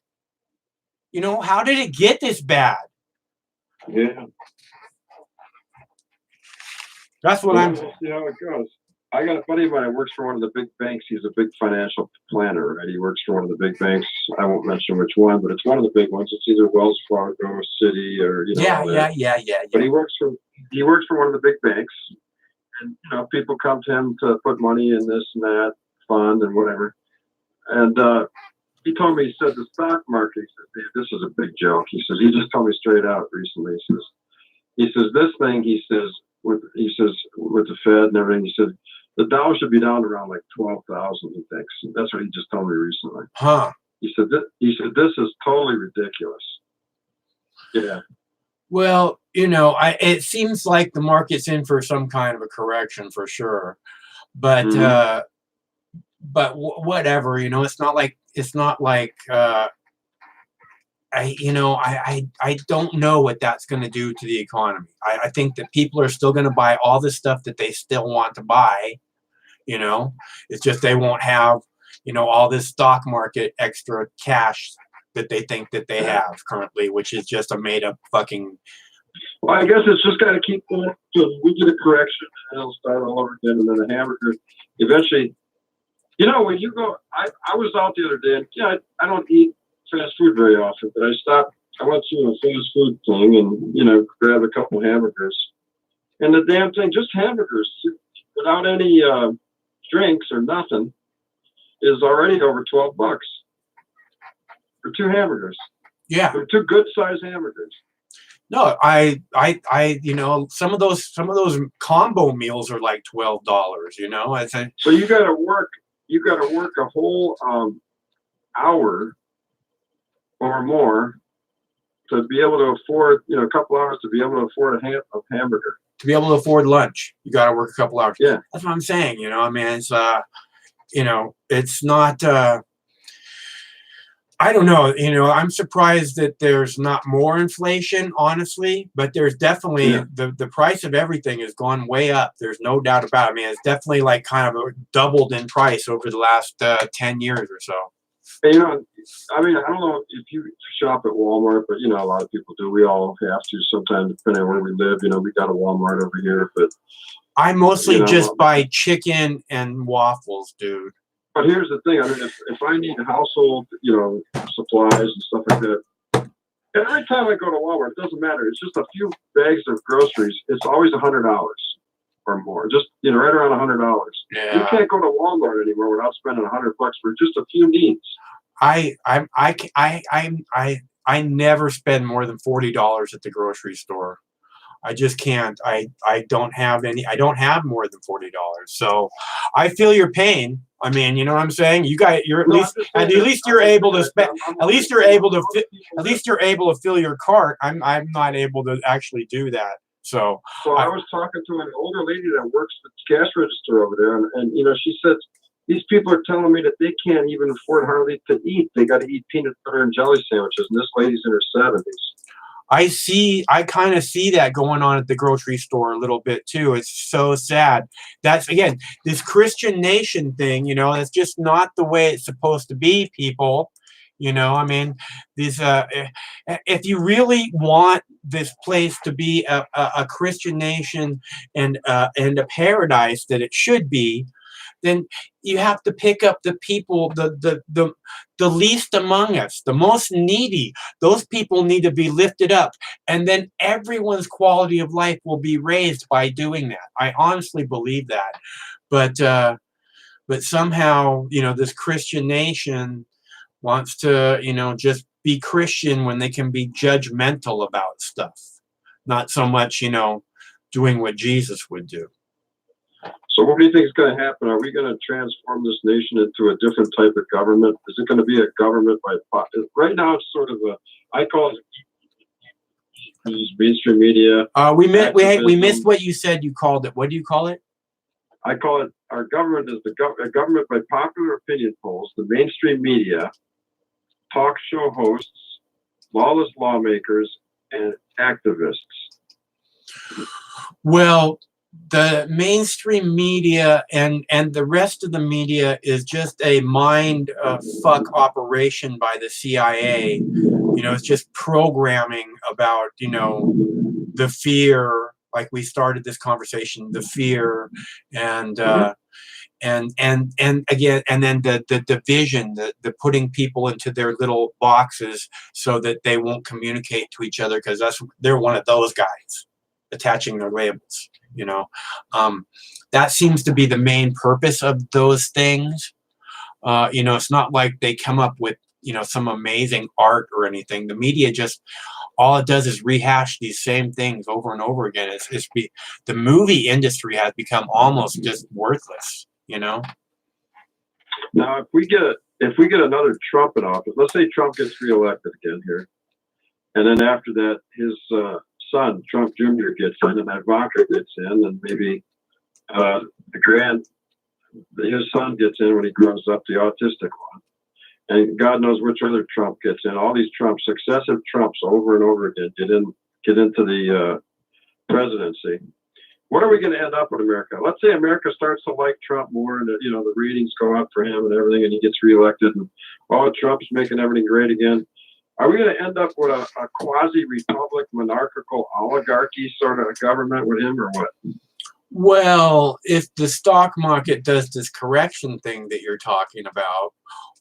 How did it get this bad? Yeah. That's what I'm. We'll see how it goes. I got a buddy of mine who works for one of the big banks. He's a big financial planner, right? He works for one of the big banks. I won't mention which one, but it's one of the big ones. It's either Wells Fargo, Citi, or Yeah. But he works for one of the big banks, and people come to him to put money in this and that fund and whatever. And he told me, he said the stock market. He says, this is a big joke. He says, he just told me straight out recently. He says this thing. He says with the Fed and everything. He said, the dollar should be down around like 12,000. He thinks. That's what he just told me recently. Huh? He said this is totally ridiculous. Yeah. Well, it seems like the market's in for some kind of a correction for sure, but whatever. It's not like I don't know what that's going to do to the economy. I think that people are still going to buy all the stuff that they still want to buy. It's just they won't have, all this stock market extra cash that they think that they have currently, which is just a made up fucking. Well, I guess it's just got to keep going until we get a correction and it'll start all over again. And then the hamburger, eventually, when you go, I was out the other day and I don't eat fast food very often, but I went to a fast food thing and, grabbed a couple hamburgers. And the damn thing, just hamburgers without any drinks or nothing, is already over $12 for 2 hamburgers. Yeah. For 2 good sized hamburgers. No, some of those combo meals are like $12. I think. So you got to work a whole hour or more to be able to afford, a couple hours to be able to afford a hamburger. To be able to afford lunch, you got to work a couple hours. Yeah, that's what I'm saying. It's it's not. I don't know. I'm surprised that there's not more inflation, honestly, but there's definitely the price of everything has gone way up. There's no doubt about it. I mean, it's definitely like kind of doubled in price over the last 10 years or so. I don't know if you shop at Walmart, but a lot of people do. We all have to sometimes, depending on where we live. We got a Walmart over here, but I mostly just buy chicken and waffles, dude. But here's the thing. I mean, if I need household, supplies and stuff like that, every time I go to Walmart, it doesn't matter. It's just a few bags of groceries. It's always $100 or more. Just right around $100. Yeah. You can't go to Walmart anymore without spending $100 for just a few needs. I never spend more than $40 at the grocery store. I just can't. I don't have more than $40. So I feel your pain. I mean, you know what I'm saying? At least you're able to spend, at least you're able to fill your cart. I'm not able to actually do that. So I was talking to an older lady that works at the cash register over there, and she said, these people are telling me that they can't even afford hardly to eat. They got to eat peanut butter and jelly sandwiches, and this lady's in her 70s. I kind of see that going on at the grocery store a little bit too. It's so sad. That's, again, this Christian nation thing, it's just not the way it's supposed to be, people. I mean, if you really want this place to be a Christian nation and a paradise that it should be, then you have to pick up the people, the least among us, the most needy. Those people need to be lifted up, and then everyone's quality of life will be raised by doing that. I honestly believe that, but somehow, this Christian nation wants to, just be Christian when they can be judgmental about stuff, not so much, doing what Jesus would do. So what do you think is going to happen? Are we going to transform this nation into a different type of government? Is it going to be a government by right now? It's sort of I call it mainstream media. We missed what you said. You called it. What do you call it? I call it our government is a government by popular opinion polls, the mainstream media, talk show hosts, lawless lawmakers, and activists. Well, the mainstream media and the rest of the media is just a mind fuck operation by the CIA. It's just programming about, the fear, like we started this conversation, the fear and again, and then the division, the putting people into their little boxes so that they won't communicate to each other, because they're one of those guys attaching their labels. That seems to be the main purpose of those things. It's not like they come up with, some amazing art or anything. The media just, all it does is rehash these same things over and over again. The movie industry has become almost just worthless, Now, if we get another Trump in office, let's say Trump gets reelected again here, and then after that, his son, Trump Jr., gets in, and Ivanka gets in, and maybe his son gets in when he grows up, the autistic one. And God knows which other Trump gets in. All these Trumps, successive Trumps over and over again get into the presidency. What are we going to end up with America? Let's say America starts to like Trump more, and the ratings go up for him and everything, and he gets reelected, and Trump's making everything great again. Are we going to end up with a quasi-republic, monarchical oligarchy sort of government with him, or what? Well, if the stock market does this correction thing that you're talking about,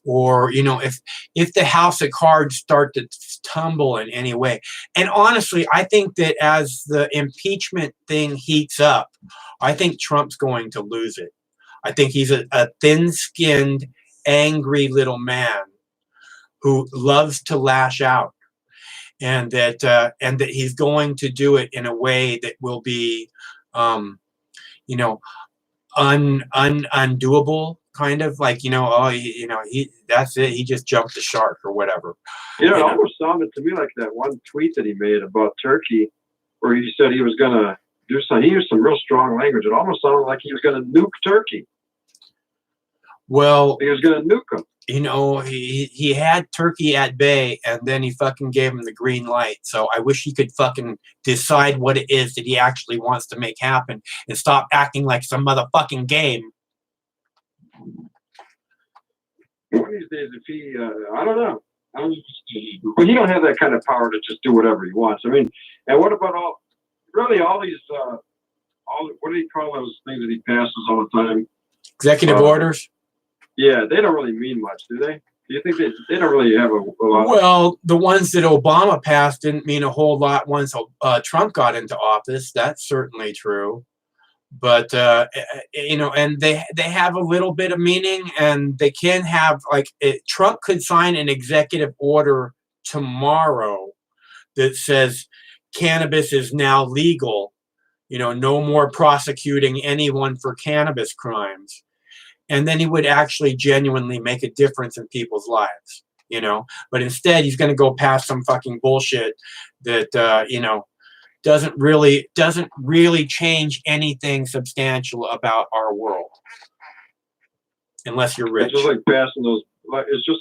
or if the house of cards start to tumble in any way, and honestly, I think that as the impeachment thing heats up, I think Trump's going to lose it. I think he's a thin-skinned, angry little man who loves to lash out, and that he's going to do it in a way that will be undoable, kind of like, that's it. He just jumped the shark or whatever. It almost sounded to me like that one tweet that he made about Turkey, where he said he was going to do something. He used some real strong language. It almost sounded like he was going to nuke Turkey. Well, he was going to nuke them. He had Turkey at bay, and then he fucking gave him the green light. So I wish he could fucking decide what it is that he actually wants to make happen and stop acting like some motherfucking game. One of these days, if he, I don't know. But he don't have that kind of power to just do whatever he wants. I mean, and what about all these, what do you call those things that he passes all the time? Executive orders? Yeah, they don't really mean much, do they? Do you think they don't really have a lot? Well, the ones that Obama passed didn't mean a whole lot once Trump got into office. That's certainly true. But, and they have a little bit of meaning, and they can have, Trump could sign an executive order tomorrow that says cannabis is now legal, no more prosecuting anyone for cannabis crimes. And then he would actually genuinely make a difference in people's lives, But instead, he's going to go past some fucking bullshit that, doesn't really change anything substantial about our world, unless you're rich. It's just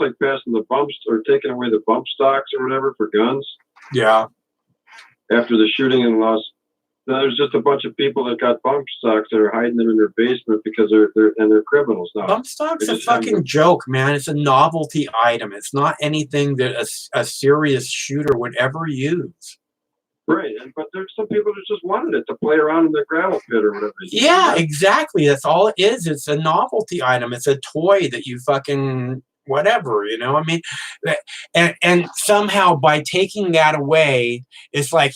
like passing the bumps, or taking away the bump stocks or whatever for guns. Yeah. After the shooting in there's just a bunch of people that got bump stocks that are hiding them in their basement because they're criminals now. Bump stocks a fucking joke, man. It's a novelty item. It's not anything that a serious shooter would ever use. Right, but there's some people that just wanted it to play around in their gravel pit or whatever. Yeah, exactly. That's all it is. It's a novelty item. It's a toy that you fucking whatever, I mean, and somehow by taking that away, it's like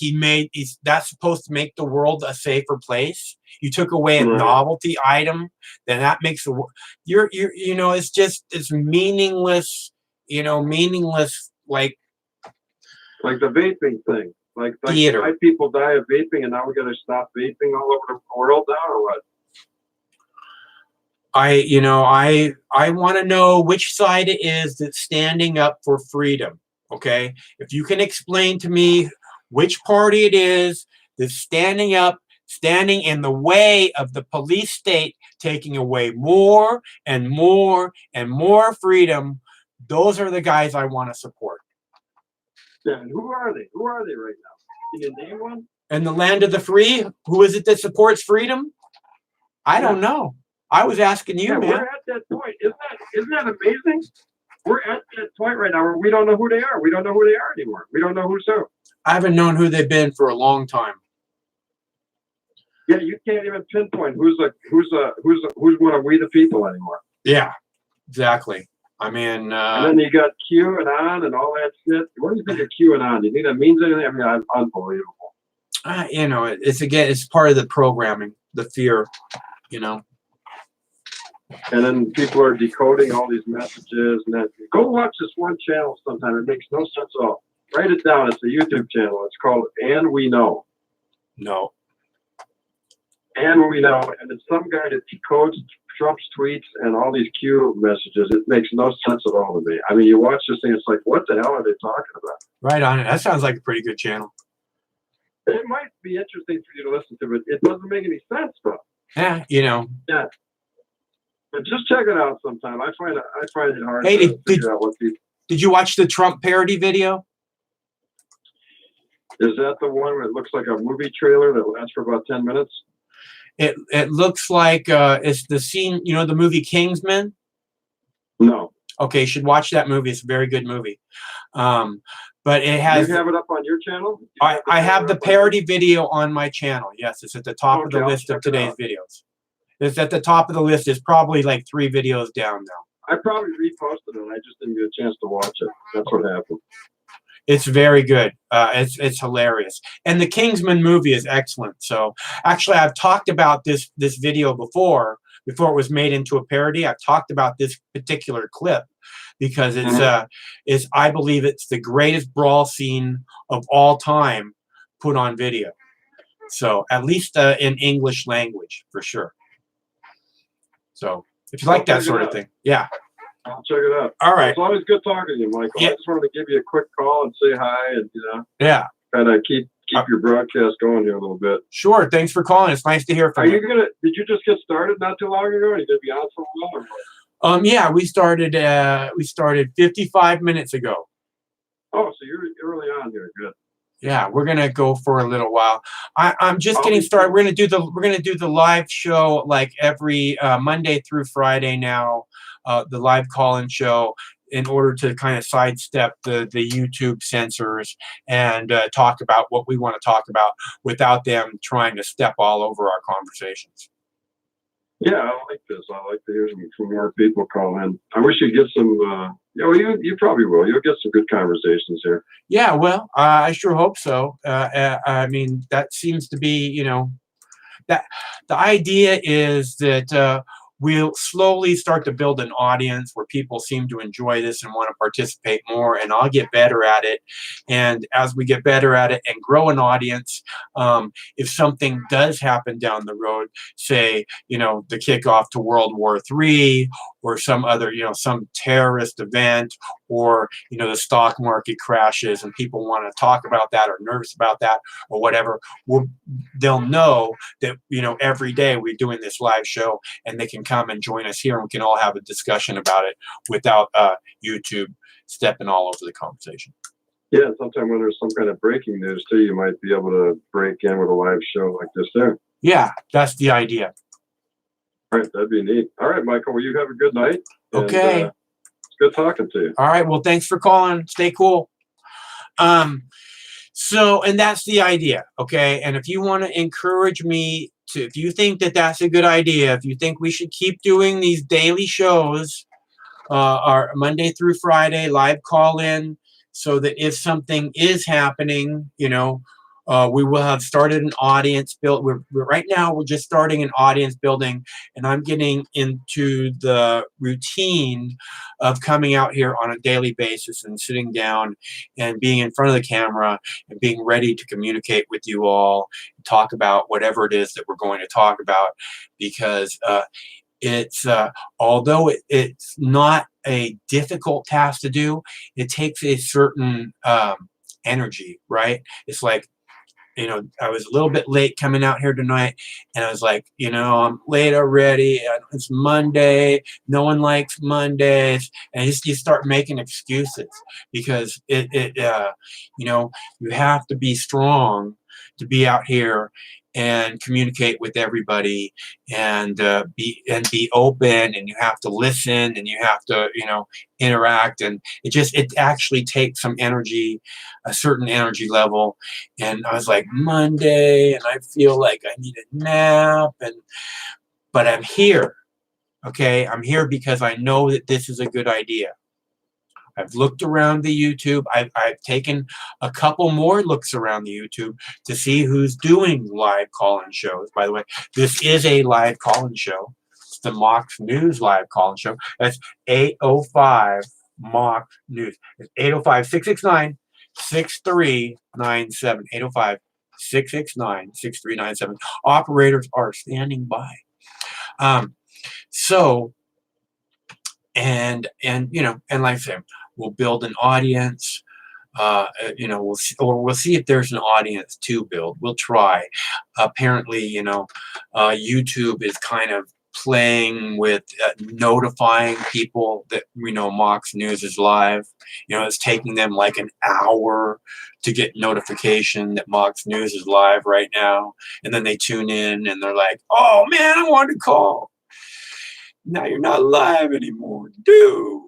that's supposed to make the world a safer place. You took away a novelty item, then that makes the it's meaningless, meaningless, like the vaping thing. Like theater. 5 people die of vaping, and now we got to stop vaping all over the world now, or what? I want to know which side it is that's standing up for freedom. Okay, if you can explain to me which party it is that's standing in the way of the police state, taking away more and more and more freedom, those are the guys I want to support. Yeah, and who are they? Who are they right now? Can you name one? In the land of the free, who is it that supports freedom? I don't know. I was asking you, man. We're at that point. Isn't that amazing? We're at that point right now where we don't know who they are. We don't know who they are anymore. We don't know who's who. I haven't known who they've been for a long time. Yeah, you can't even pinpoint who's one of we the people anymore. Yeah, exactly. I mean, and then you got QAnon and all that shit. What do you think of QAnon? Do you think that means anything? I mean, unbelievable. It's part of the programming, the fear, And then people are decoding all these messages. And then go watch this one channel sometime. It makes no sense at all. Write it down. It's a YouTube channel. It's called And We Know. No. And We Know. And it's some guy that decodes Trump's tweets and all these Q messages. It makes no sense at all to me. I mean, you watch this thing, it's like, what the hell are they talking about? Right on. That sounds like a pretty good channel. It might be interesting for you to listen to, but it doesn't make any sense, though. Yeah, Yeah. But just check it out sometime. I find it hard Hey, to figure out what people. Did you watch the Trump parody video? Is that the one where it looks like a movie trailer that lasts for about 10 minutes? It looks like it's the scene, you know, the movie Kingsman? No. Okay, you should watch that movie. It's a very good movie. But it has. You have it up on your channel? I have the parody video on my channel. Yes, it's at the top of the list of today's videos. It's at the top of the list. It's probably like 3 videos down now. I probably reposted it. I just didn't get a chance to watch it. That's what happened. It's very good. It's hilarious. And the Kingsman movie is excellent. So actually, I've talked about this video before it was made into a parody. I've talked about this particular clip because it's I believe it's the greatest brawl scene of all time put on video. So at least in English language for sure. So if you like that sort of thing, yeah. I'll check it out. All right. It's always good talking to you, Michael. Yeah. I just wanted to give you a quick call and say hi and, yeah, kind of keep your broadcast going here a little bit. Sure. Thanks for calling. It's nice to hear from you. Did you just get started not too long ago? Or are you going to be on for a while? Or yeah, we started 55 minutes ago. Oh, so you're early on here. Good. Yeah, we're gonna go for a little while. I'm just getting started. We're gonna do the live show like every Monday through Friday now. The live call-in show, in order to kind of sidestep the YouTube censors and talk about what we want to talk about without them trying to step all over our conversations. Yeah, I like this. I like to hear from more people call in. I wish you'd get some. You probably will. You'll get some good conversations here. Yeah, well, I sure hope so. I mean, that seems to be, that the idea is that we'll slowly start to build an audience where people seem to enjoy this and want to participate more, and I'll get better at it. And as we get better at it and grow an audience, if something does happen down the road, say, the kickoff to World War III or some other, some terrorist event, or, the stock market crashes and people want to talk about that or nervous about that or whatever, they'll know that, every day we're doing this live show and they can come and join us here and we can all have a discussion about it without YouTube stepping all over the conversation. Yeah, sometimes when there's some kind of breaking news too, you might be able to break in with a live show like this there. Yeah, that's the idea. All right, that'd be neat. All right, Michael, well, you have a good night. Okay. It's good talking to you. All right, well, thanks for calling. Stay cool. And that's the idea, okay? And if you want to encourage me to, if you think that that's a good idea, if you think we should keep doing these daily shows, our Monday through Friday live call-in, so that if something is happening, we will have started an audience build. Right now we're just starting an audience building, and I'm getting into the routine of coming out here on a daily basis and sitting down and being in front of the camera and being ready to communicate with you all and talk about whatever it is that we're going to talk about, because it's although it's not a difficult task to do, it takes a certain energy, right? It's like, I was a little bit late coming out here tonight, and I was like, I'm late already. It's Monday. No one likes Mondays, and you start making excuses because you have to be strong to be out here and communicate with everybody and be open, and you have to listen, and you have to interact, and it actually takes some energy, a certain energy level. And I was like, Monday, and I feel like I need a nap, but I'm here. Okay, I'm here because I know that this is a good idea. I've looked around the YouTube. I've taken a couple more looks around the YouTube to see who's doing live call-in shows. By the way, this is a live call-in show. It's the Mox News live call-in show. That's 805 Mox News. It's 805-669-6397. 805-669-6397. Operators are standing by. And like I said, we'll build an audience. We'll see if there's an audience to build. We'll try. Apparently, YouTube is kind of playing with notifying people that Mox News is live. It's taking them like an hour to get notification that Mox News is live right now, and then they tune in and they're like, "Oh man, I wanted to call. Now you're not live anymore, dude."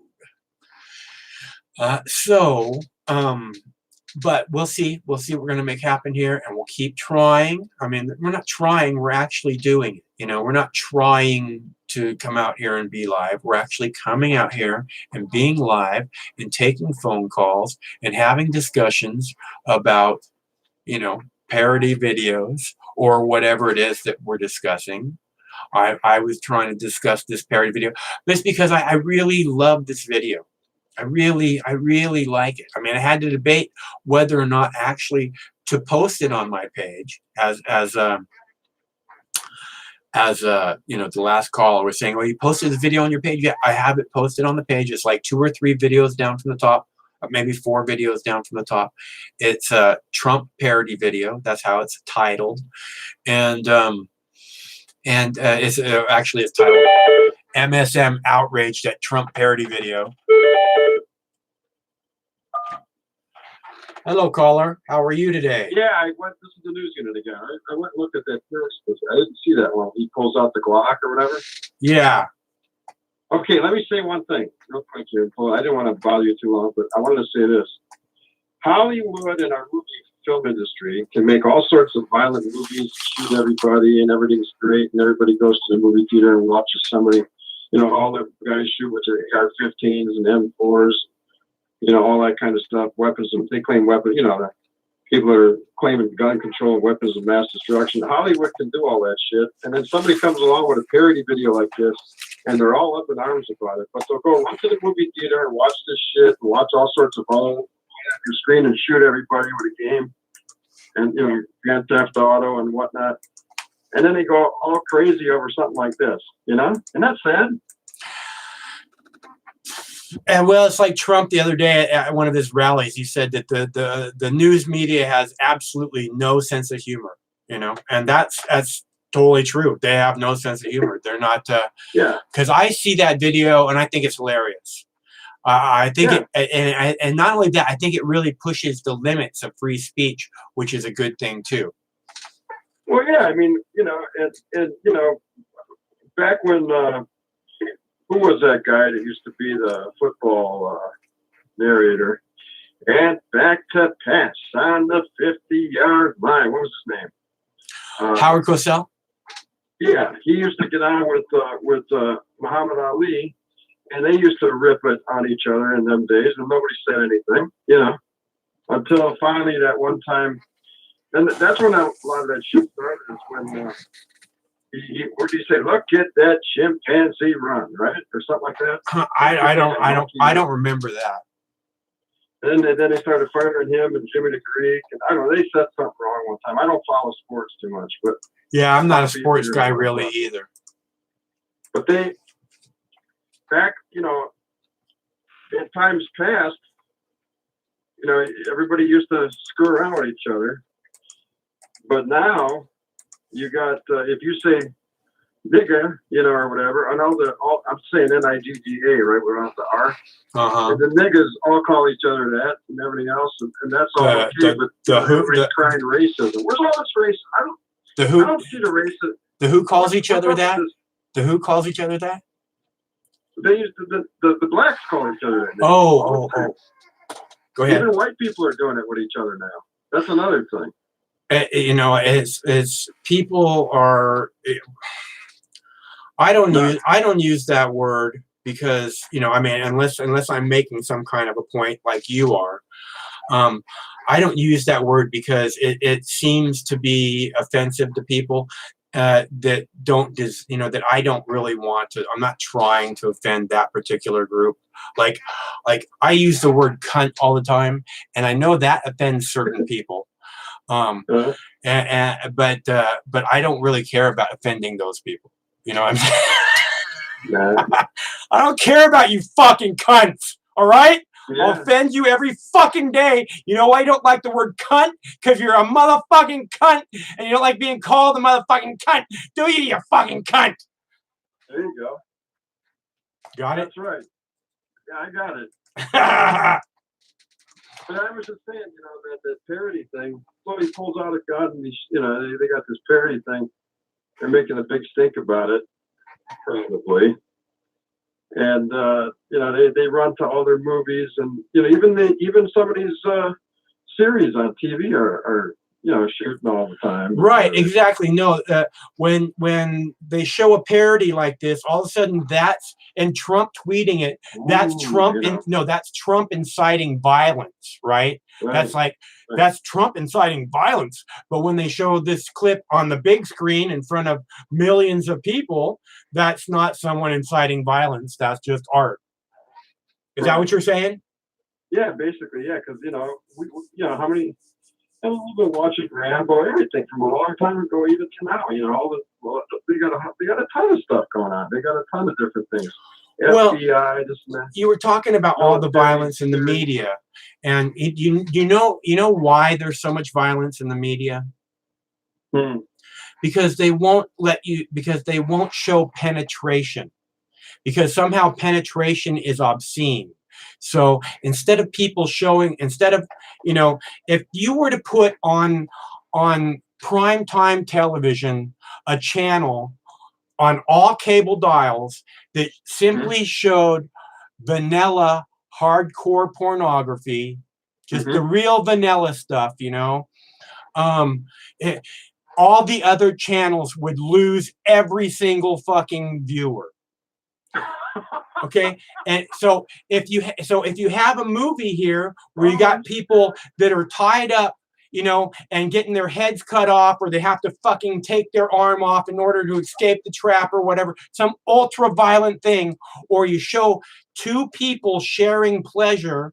But we'll see what we're going to make happen here, and we'll keep trying. I mean, we're not trying, we're actually doing it. We're not trying to come out here and be live. We're actually coming out here and being live and taking phone calls and having discussions about, parody videos or whatever it is that we're discussing. I was trying to discuss this parody video just because I really love this video. I really like it. I mean, I had to debate whether or not actually to post it on my page as the last caller was saying, "Well, you posted the video on your page." Yeah, I have it posted on the page. It's like 2 or 3 videos down from the top, maybe 4 videos down from the top. It's a Trump parody video. That's how it's titled, and it's actually it's titled "MSM Outraged at Trump Parody Video." Hello, caller. How are you today? Yeah, this is the news unit again. I went and looked at that first. I didn't see that one. He pulls out the Glock or whatever. Yeah. Okay, let me say one thing real quick here. I didn't want to bother you too long, but I wanted to say this. Hollywood and our movie film industry can make all sorts of violent movies, shoot everybody, and everything's great, and everybody goes to the movie theater and watches somebody, all the guys shoot with their AR-15s and M4s. All that kind of stuff, weapons, they claim weapons, people are claiming gun control, weapons of mass destruction. Hollywood can do all that shit. And then somebody comes along with a parody video like this, and they're all up in arms about it. But they'll go run to the movie theater and watch this shit, and watch all sorts of your screen and shoot everybody with a game, and, Grand Theft Auto and whatnot. And then they go all crazy over something like this, And that's sad. And well, it's like Trump the other day at one of his rallies. He said that the news media has absolutely no sense of humor, and that's totally true. They have no sense of humor. They're not. Yeah. Because I see that video and I think it's hilarious. I think and not only that, I think it really pushes the limits of free speech, which is a good thing too. Well, yeah, I mean, back when. Who was that guy that used to be the football narrator? And back to pass on the 50-yard line. What was his name? Howard Cosell? Yeah, he used to get on with Muhammad Ali, and they used to rip it on each other in them days, and nobody said anything, until finally that one time. And that's when a lot of that shit started, is when... what did he say? Look at that chimpanzee run, right, or something like that. I don't remember that. And then they started firing him and Jimmy the Greek, and I don't know. They said something wrong one time. I don't follow sports too much, but yeah, I'm not a sports guy really either. But back, in times past, everybody used to screw around with each other, but now. You got if you say nigga, or whatever. I know I'm saying N-I-G-G-A, right? Without the R. And the niggas all call each other that and everything else, and that's all okay. But everybody's crying racism. Where's all this racism? I don't see the racism. The who calls each other that? The who calls each other that? They used the blacks call each other that. Oh. Go ahead. Even white people are doing it with each other now. That's another thing. It's people are. I don't use that word because unless I'm making some kind of a point like you are. I don't use that word because it seems to be offensive to people that don't that I don't really want to. I'm not trying to offend that particular group. Like I use the word cunt all the time, and I know that offends certain people. But I don't really care about offending those people. You know what I'm saying? I don't care about you fucking cunts. All right? Yeah. I'll offend you every fucking day. You know why I don't like the word cunt? Because you're a motherfucking cunt and you don't like being called a motherfucking cunt. Do you fucking cunt? There you go. Got it? That's right. Yeah, I got it. But I was just saying, that parody thing. Somebody pulls out a gun and they got this parody thing. They're making a big stink about it, probably. And they run to all their movies, and even some of these series on TV are shooting all the time. Right, exactly. No, when they show a parody like this, all of a sudden and Trump tweeting it, that's Trump. That's Trump inciting violence, right? That's Trump inciting violence. But when they show this clip on the big screen in front of millions of people, that's not someone inciting violence. That's just art. Is that what you're saying? Yeah, basically, yeah. Because how many. And we've been watching Rambo, everything from a long time ago, even to now. They got a ton of stuff going on. They got a ton of different things. FBI, you were talking about all the violence in the media, and you know why there's so much violence in the media? Because they won't show penetration, because somehow penetration is obscene. So instead of if you were to put on primetime television a channel on all cable dials that simply showed vanilla hardcore pornography, just the real vanilla stuff, all the other channels would lose every single fucking viewer. Okay, and so if you have a movie here where you got people that are tied up, and getting their heads cut off, or they have to fucking take their arm off in order to escape the trap or whatever, some ultra violent thing, or you show two people sharing pleasure,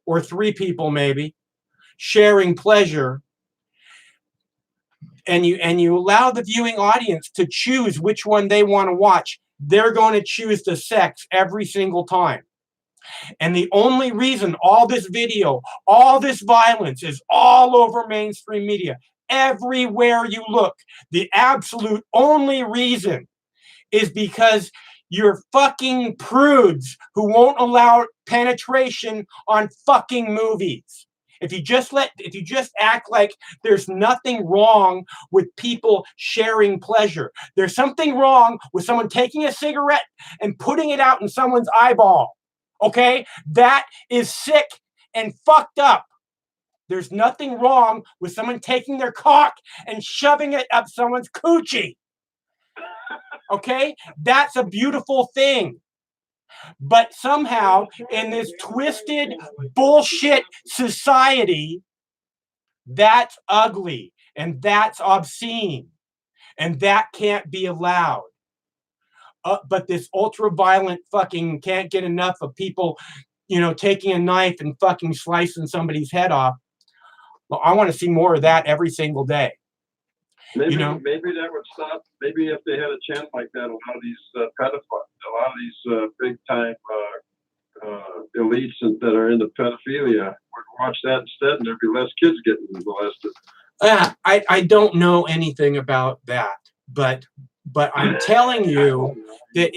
or three people maybe sharing pleasure, and you allow the viewing audience to choose which one they want to watch, they're going to choose the sex every single time. And the only reason all this video, all this violence is all over mainstream media, everywhere you look, the absolute only reason is because you're fucking prudes who won't allow penetration on fucking movies. If you just act like there's nothing wrong with people sharing pleasure, there's something wrong with someone taking a cigarette and putting it out in someone's eyeball. Okay? That is sick and fucked up. There's nothing wrong with someone taking their cock and shoving it up someone's coochie. Okay? That's a beautiful thing. But somehow, in this twisted bullshit society, that's ugly and that's obscene and that can't be allowed. But this ultra-violent fucking can't get enough of people, taking a knife and fucking slicing somebody's head off. Well, I want to see more of that every single day. Maybe that would stop. Maybe if they had a chance like that, a lot of these pedophiles, a lot of these big time elites that are into pedophilia would watch that instead, and there'd be less kids getting molested. I don't know anything about that, but I'm telling you that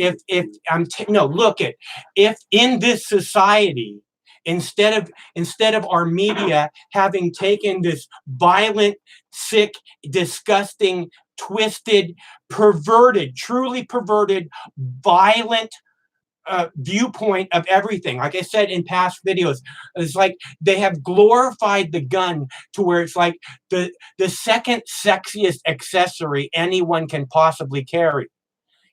if in this society, instead of our media having taken this violent, sick, disgusting, twisted, perverted, truly perverted, violent viewpoint of everything, like I said in past videos, it's like they have glorified the gun to where it's like the second sexiest accessory anyone can possibly carry.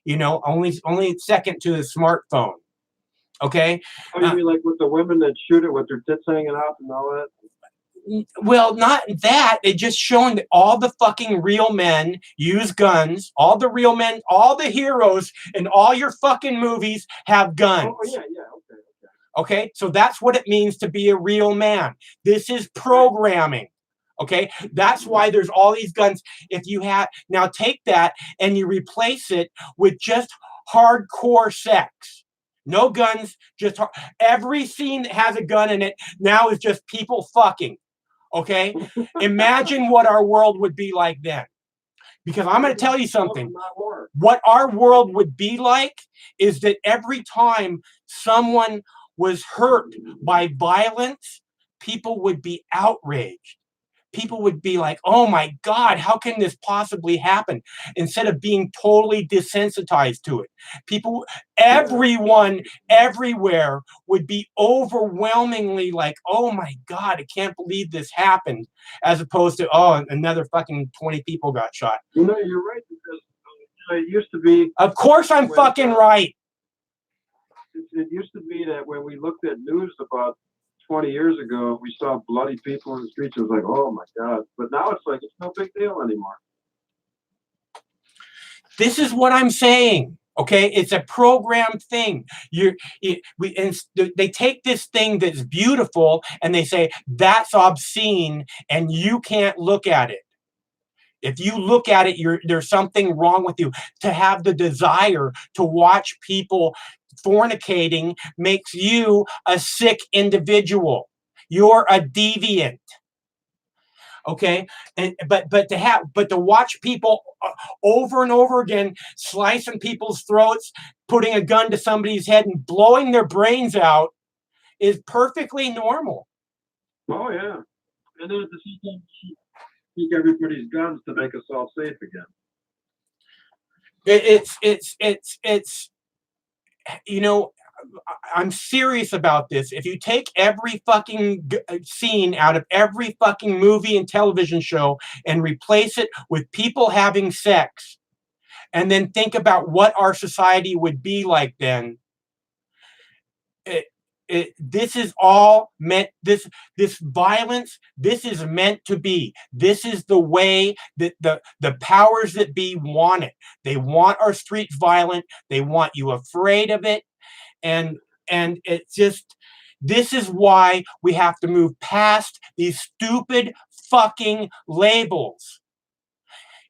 Only second to the smartphone. Okay. Oh, you mean like with the women that shoot it with their tits hanging out and all that? Well, not that. It just showing that all the fucking real men use guns. All the real men, all the heroes in all your fucking movies have guns. Oh, yeah, okay. Okay, so that's what it means to be a real man. This is programming. Okay, that's why there's all these guns. Now take that and you replace it with just hardcore sex. No guns, just every scene that has a gun in it now is just people fucking. Okay, imagine what our world would be like then. Because I'm going to tell you something. What our world would be like is that every time someone was hurt by violence, people would be outraged. People would be like, oh my God, how can this possibly happen? Instead of being totally desensitized to it. People, everyone, everywhere would be overwhelmingly like, oh my God, I can't believe this happened. As opposed to, oh, another fucking 20 people got shot. You know, you're right, because it used to be. Of course I'm fucking right. It used to be that when we looked at news about 20 years ago, we saw bloody people in the streets. It was like, oh my God. But now it's like, it's no big deal anymore. This is what I'm saying. Okay, it's a programmed thing. They take this thing that's beautiful and they say that's obscene and you can't look at it. If you look at it, there's something wrong with you. To have the desire to watch people fornicating makes you a sick individual. You're a deviant. Okay, but to watch people over and over again slicing people's throats, putting a gun to somebody's head and blowing their brains out is perfectly normal. Oh yeah, and then at the same time, take everybody's guns to make us all safe again. It's you know, I'm serious about this. If you take every fucking scene out of every fucking movie and television show and replace it with people having sex, and then think about what our society would be like then, this is all meant, this violence, this is meant to be. This is the way that the powers that be want it. They want our streets violent. They want you afraid of it. And it's just, this is why we have to move past these stupid fucking labels.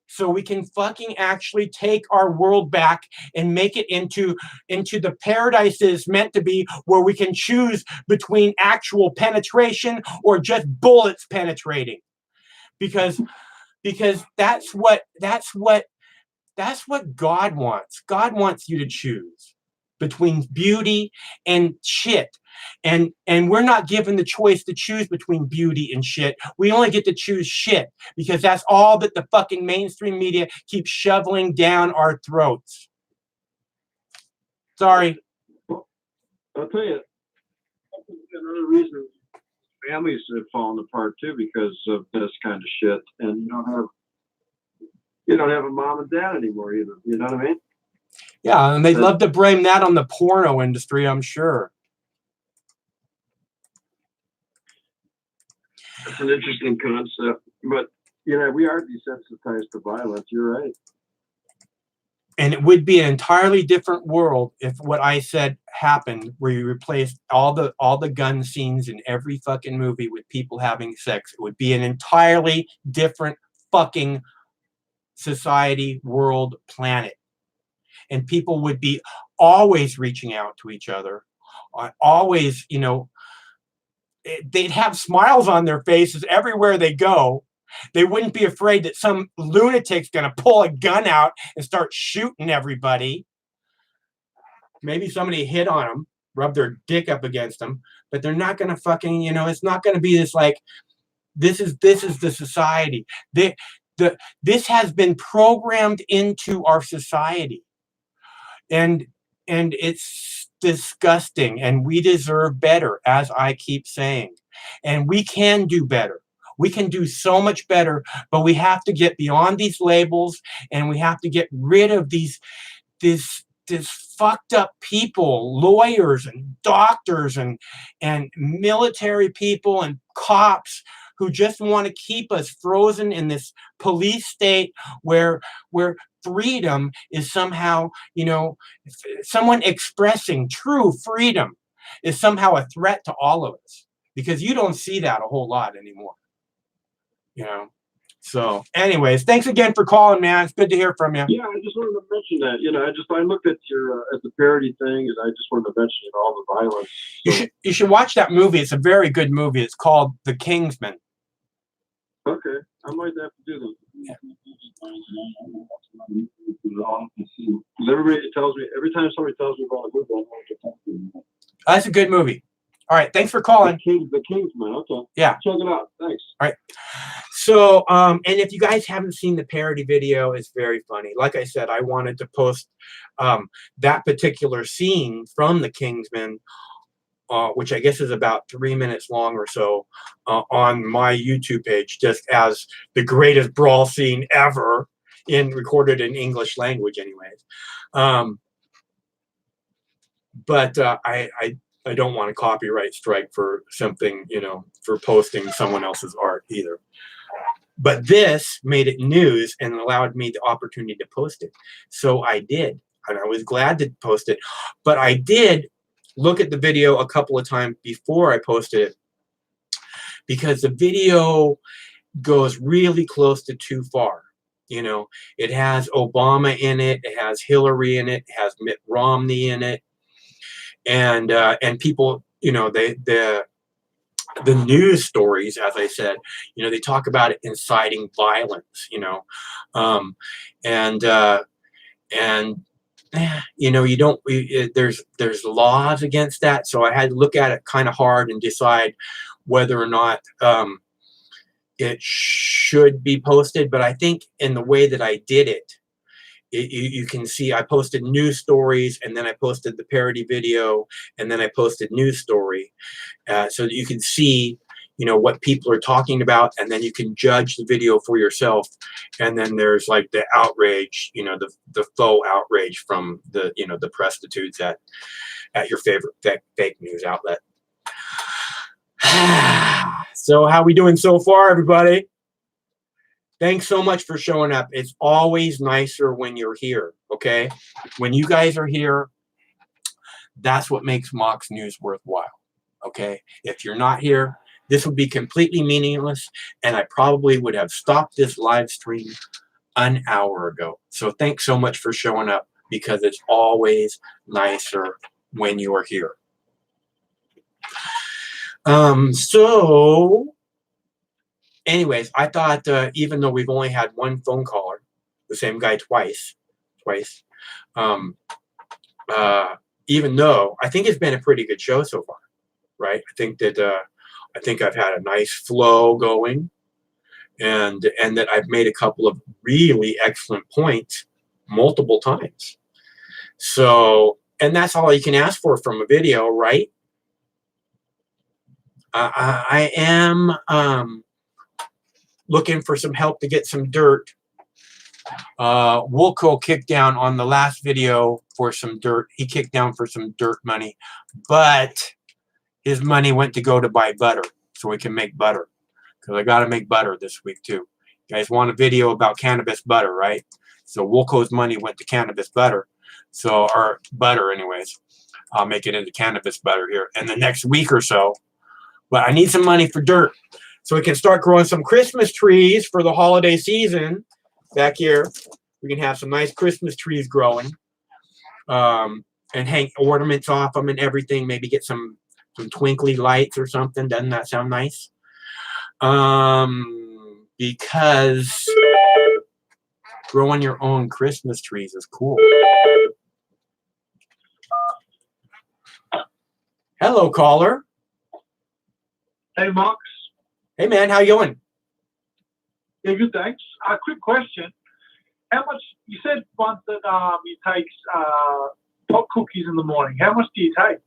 So we can fucking actually take our world back and make it into the paradise that it's meant to be, where we can choose between actual penetration or just bullets penetrating. Because that's what God wants. God wants you to choose between beauty and shit. And we're not given the choice to choose between beauty and shit. We only get to choose shit because that's all that the fucking mainstream media keeps shoveling down our throats. Sorry. Well, I'll tell you, another reason families have fallen apart too, because of this kind of shit. And you don't have a mom and dad anymore either. You know what I mean? Yeah, and they'd love to blame that on the porno industry, I'm sure. It's an interesting concept, but we are desensitized to violence. You're right. And it would be an entirely different world if what I said happened, where you replaced all the gun scenes in every fucking movie with people having sex. It would be an entirely different fucking society, world, planet. And people would be always reaching out to each other, always, they'd have smiles on their faces everywhere they go. They wouldn't be afraid that some lunatic's going to pull a gun out and start shooting everybody. Maybe somebody hit on them, rub their dick up against them, but they're not going to fucking, it's not going to be this like, this is the society. This has been programmed into our society. And it's disgusting, and we deserve better, as I keep saying. And we can do better. We can do so much better, but we have to get beyond these labels, and we have to get rid of these fucked up people, lawyers and doctors and military people and cops who just want to keep us frozen in this police state where freedom is somehow, someone expressing true freedom is somehow a threat to all of us, because you don't see that a whole lot anymore. So anyways, thanks again for calling, man. It's good to hear from you. Yeah, I just wanted to mention that. I looked at your at the parody thing, and I just wanted to mention all the violence. So. You should watch that movie. It's a very good movie. It's called The Kingsman. Okay, I might have to do that. Everybody tells me, every time somebody tells me about a movie, I know what to talk to. That's a good movie. All right, thanks for calling. The Kingsman, okay. Yeah. Check it out. Thanks. All right. So, and if you guys haven't seen the parody video, it's very funny. Like I said, I wanted to post that particular scene from the Kingsman, which I guess is about 3 minutes long or so, on my YouTube page, just as the greatest brawl scene ever, recorded in English language, anyways. But I don't want a copyright strike for something, for posting someone else's art either. But this made it news and allowed me the opportunity to post it. So I did, and I was glad to post it. But I did look at the video a couple of times before I posted it, because the video goes really close to too far. It has Obama in it, it has Hillary in it, it has Mitt Romney in it. And people, the news stories, as I said, they talk about it inciting violence, you don't, there's laws against that. So I had to look at it kind of hard and decide whether or not it should be posted. But I think in the way that I did it, you can see I posted news stories, and then I posted the parody video, and then I posted news story, so that you can see, what people are talking about, and then you can judge the video for yourself. And then there's like the outrage, the faux outrage from the prostitutes at your favorite fake news outlet. So how we doing so far, everybody? Thanks so much for showing up. It's always nicer when you're here, okay? When you guys are here, that's what makes Mox News worthwhile, okay? If you're not here, this would be completely meaningless, and I probably would have stopped this live stream an hour ago. So thanks so much for showing up, because it's always nicer when you are here. So anyways, I thought, even though we've only had one phone caller, the same guy twice, even though I think it's been a pretty good show so far, right? I think I've had a nice flow going, and that I've made a couple of really excellent points multiple times. So, and that's all you can ask for from a video, right? I am looking for some help to get some dirt. Wilco kicked down on the last video for some dirt. He kicked down for some dirt money, but his money went to go to buy butter so we can make butter, because I got to make butter this week too. You guys want a video about cannabis butter, right? So Wilco's money went to cannabis butter. So, or butter anyways. I'll make it into cannabis butter here in the next week or so. But I need some money for dirt, so we can start growing some Christmas trees for the holiday season. Back here, we can have some nice Christmas trees growing, and hang ornaments off them and everything. Maybe get some twinkly lights or something. Doesn't that sound nice? Because growing your own Christmas trees is cool. Hello, caller. Hey, Mox. Hey, man, how you doing? Yeah, good, thanks. Quick question. How much, you said once that you take pot cookies in the morning. How much do you take?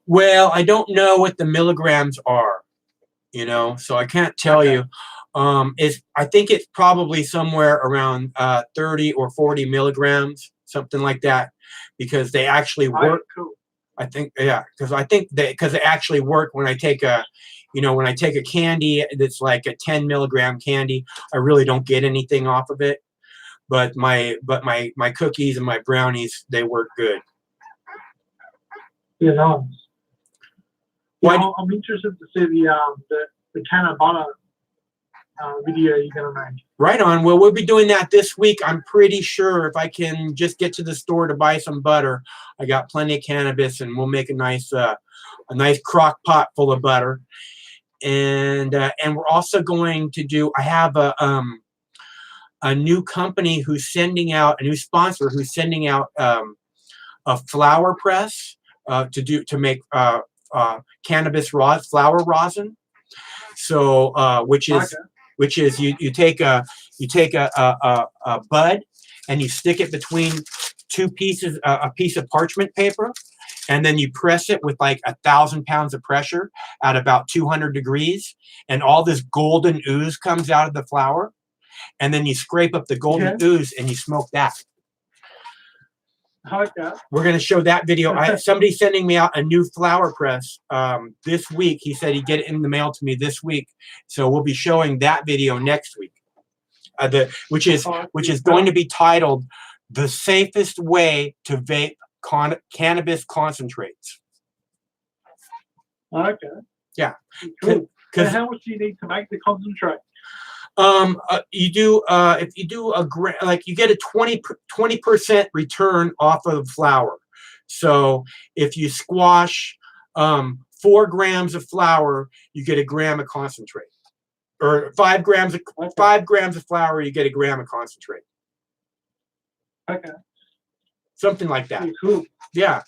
Well, I don't know what the milligrams are, so I can't tell you. I think it's probably somewhere around 30 or 40 milligrams, something like that, because they actually work. Cool. I think, yeah, because they actually work when I take a, when I take a candy that's like a 10 milligram candy, I really don't get anything off of it. But my cookies and my brownies, they work good. Yeah, nice. I'm interested to see the can of butter video you're gonna make. Right on. Well, we'll be doing that this week. I'm pretty sure if I can just get to the store to buy some butter, I got plenty of cannabis, and we'll make a nice crock pot full of butter. And we're also going to do. I have a new company who's sending out a new sponsor who's sending out a flower press to make cannabis flower rosin. So which is you take a bud and you stick it between two pieces, a piece of parchment paper, and then you press it with like 1,000 pounds of pressure at about 200 degrees, and all this golden ooze comes out of the flower, and then you scrape up the golden ooze and you smoke that. We're going to show that video. Somebody's sending me out a new flower press this week. He said he'd get it in the mail to me this week, so we'll be showing that video next week. Which is going to be titled "The Safest Way to Vape Cannabis Concentrates." Okay. Yeah. Cool. And how much do you need to make the concentrate? You do if you do like you get a 20% return off of flour. So if you squash 4 grams of flour, you get a gram of concentrate. Or 5 grams of flour, you get a gram of concentrate. Okay. Something like that. Cool. Yeah.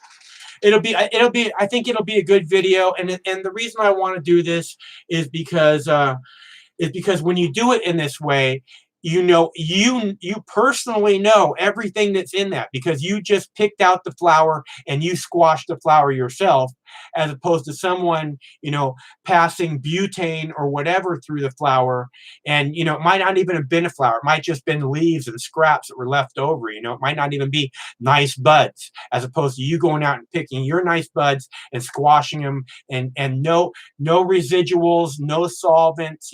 I think it'll be a good video, and the reason I want to do this is because when you do it in this way, you personally know everything that's in that, because you just picked out the flour and you squashed the flour yourself, as opposed to someone, passing butane or whatever through the flour. And, it might not even have been a flour. It might just been leaves and scraps that were left over. It might not even be nice buds, as opposed to you going out and picking your nice buds and squashing them, and no residuals, no solvents,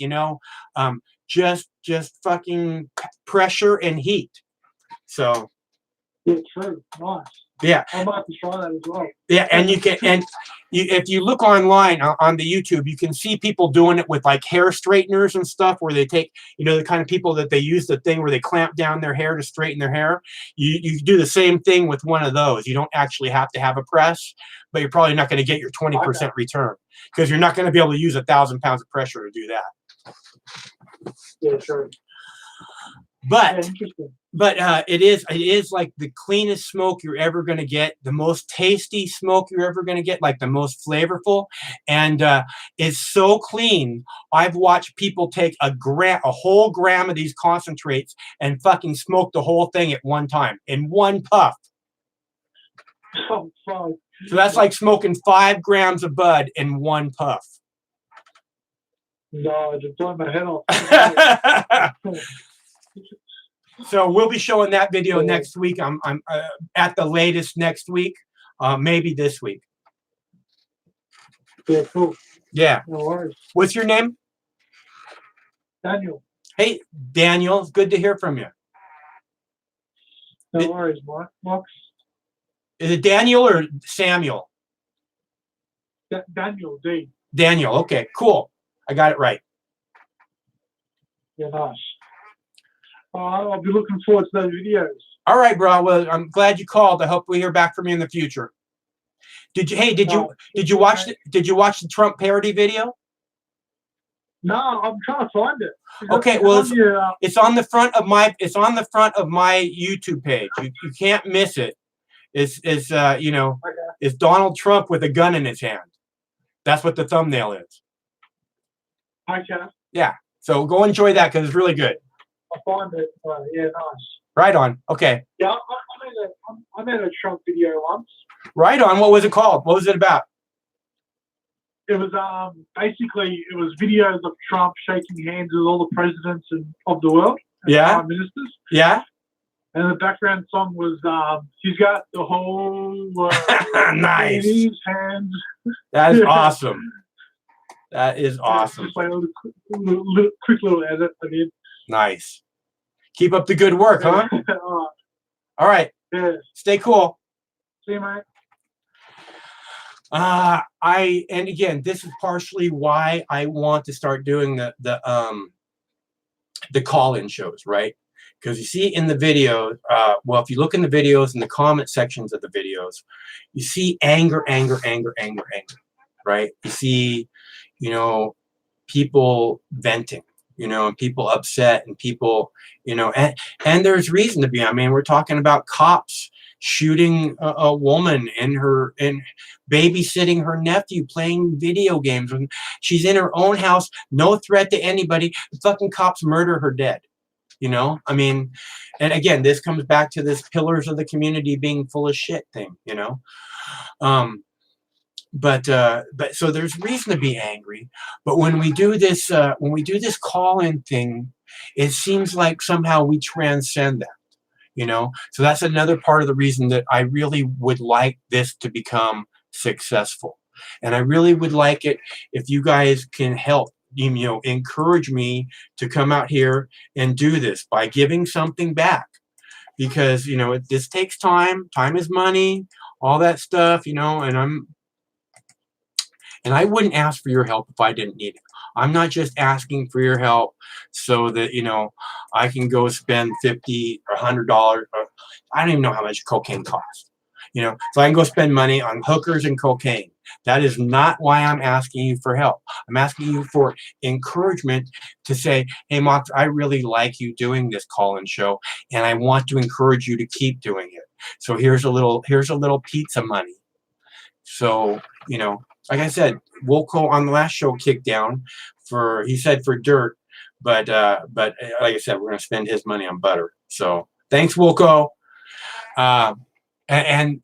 just fucking pressure and heat. So yeah, true. Nice. Yeah. I might have to try that as well. Yeah, and if you look online on the YouTube, you can see people doing it with like hair straighteners and stuff, where they take, the kind of people that they use the thing where they clamp down their hair to straighten their hair. You do the same thing with one of those. You don't actually have to have a press, but you're probably not going to get your 20% return, because you're not going to be able to use 1,000 pounds of pressure to do that. Yeah, sure. But it is like the cleanest smoke you're ever going to get, the most tasty smoke you're ever going to get, like the most flavorful, and it's so clean. I've watched people take a whole gram of these concentrates and fucking smoke the whole thing at one time in one puff. Oh, fuck. So that's like smoking 5 grams of bud in one puff. No, I just blew my head off. So we'll be showing that video next week. I'm at the latest next week, maybe this week. Yeah, cool. Yeah. No worries. What's your name? Daniel. Hey, Daniel. It's good to hear from you. No worries, Mark. Is it Daniel or Samuel? Daniel, D. Daniel. Okay, cool. I got it right. Yeah, nice. I'll be looking forward to those videos. All right, bro. Well, I'm glad you called. I hope we hear back from you in the future. Did you watch the Trump parody video? No, I'm trying to find it. Okay, well, it's on the front of my YouTube page. You can't miss it. It's Donald Trump with a gun in his hand. That's what the thumbnail is. Okay. Yeah. So go enjoy that, because it's really good. I find it. Yeah, nice. Right on. Okay. Yeah, I made a Trump video once. Right on. What was it called? What was it about? It was basically videos of Trump shaking hands with all the presidents of the world. And prime ministers. Yeah. And the background song was he's got the whole nice in his hands. That is awesome. That is awesome. Just like a quick little edit I did. Nice. Keep up the good work, huh? All right. Yeah. Stay cool. See you, mate. And again, this is partially why I want to start doing the call-in shows, right? Because you see in the video, well, if you look in the videos, in the comment sections of the videos, you see anger, right? You see, people venting, you know, and people upset and people, you know, and there's reason to be. I mean, we're talking about cops shooting a woman and babysitting her nephew playing video games when she's in her own house, no threat to anybody. The fucking cops murder her dead. You know, I mean, and again, this comes back to this pillars of the community being full of shit thing, you know. But so there's reason to be angry. But when we do this call-in thing, it seems like somehow we transcend that, you know. So that's another part of the reason that I really would like this to become successful, and I really would like it if you guys can help, you know, encourage me to come out here and do this by giving something back, because you know this takes time. Time is money, all that stuff, you know, and I wouldn't ask for your help if I didn't need it. I'm not just asking for your help so that, you know, I can go spend $50 or $100. I don't even know how much cocaine costs. You know, so I can go spend money on hookers and cocaine. That is not why I'm asking you for help. I'm asking you for encouragement to say, hey, Mox, I really like you doing this call-in show, and I want to encourage you to keep doing it. So here's a little pizza money. So, you know, like I said, Wilco on the last show kicked down he said for dirt, but like I said, we're gonna spend his money on butter. So thanks, Wilco. And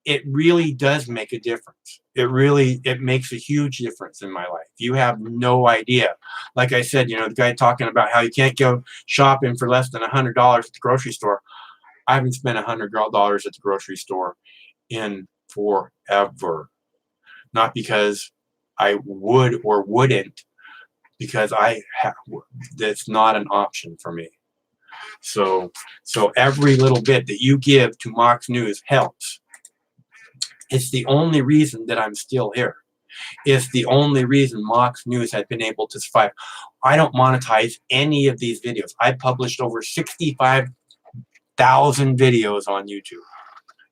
it really does make a difference. It makes a huge difference in my life. You have no idea. Like I said, you know, the guy talking about how you can't go shopping for less than $100 at the grocery store. I haven't spent $100 at the grocery store in forever. Not because I would or wouldn't, because that's not an option for me. So every little bit that you give to Mox News helps. It's the only reason that I'm still here. It's the only reason Mox News has been able to survive. I don't monetize any of these videos. I published over 65,000 videos on YouTube.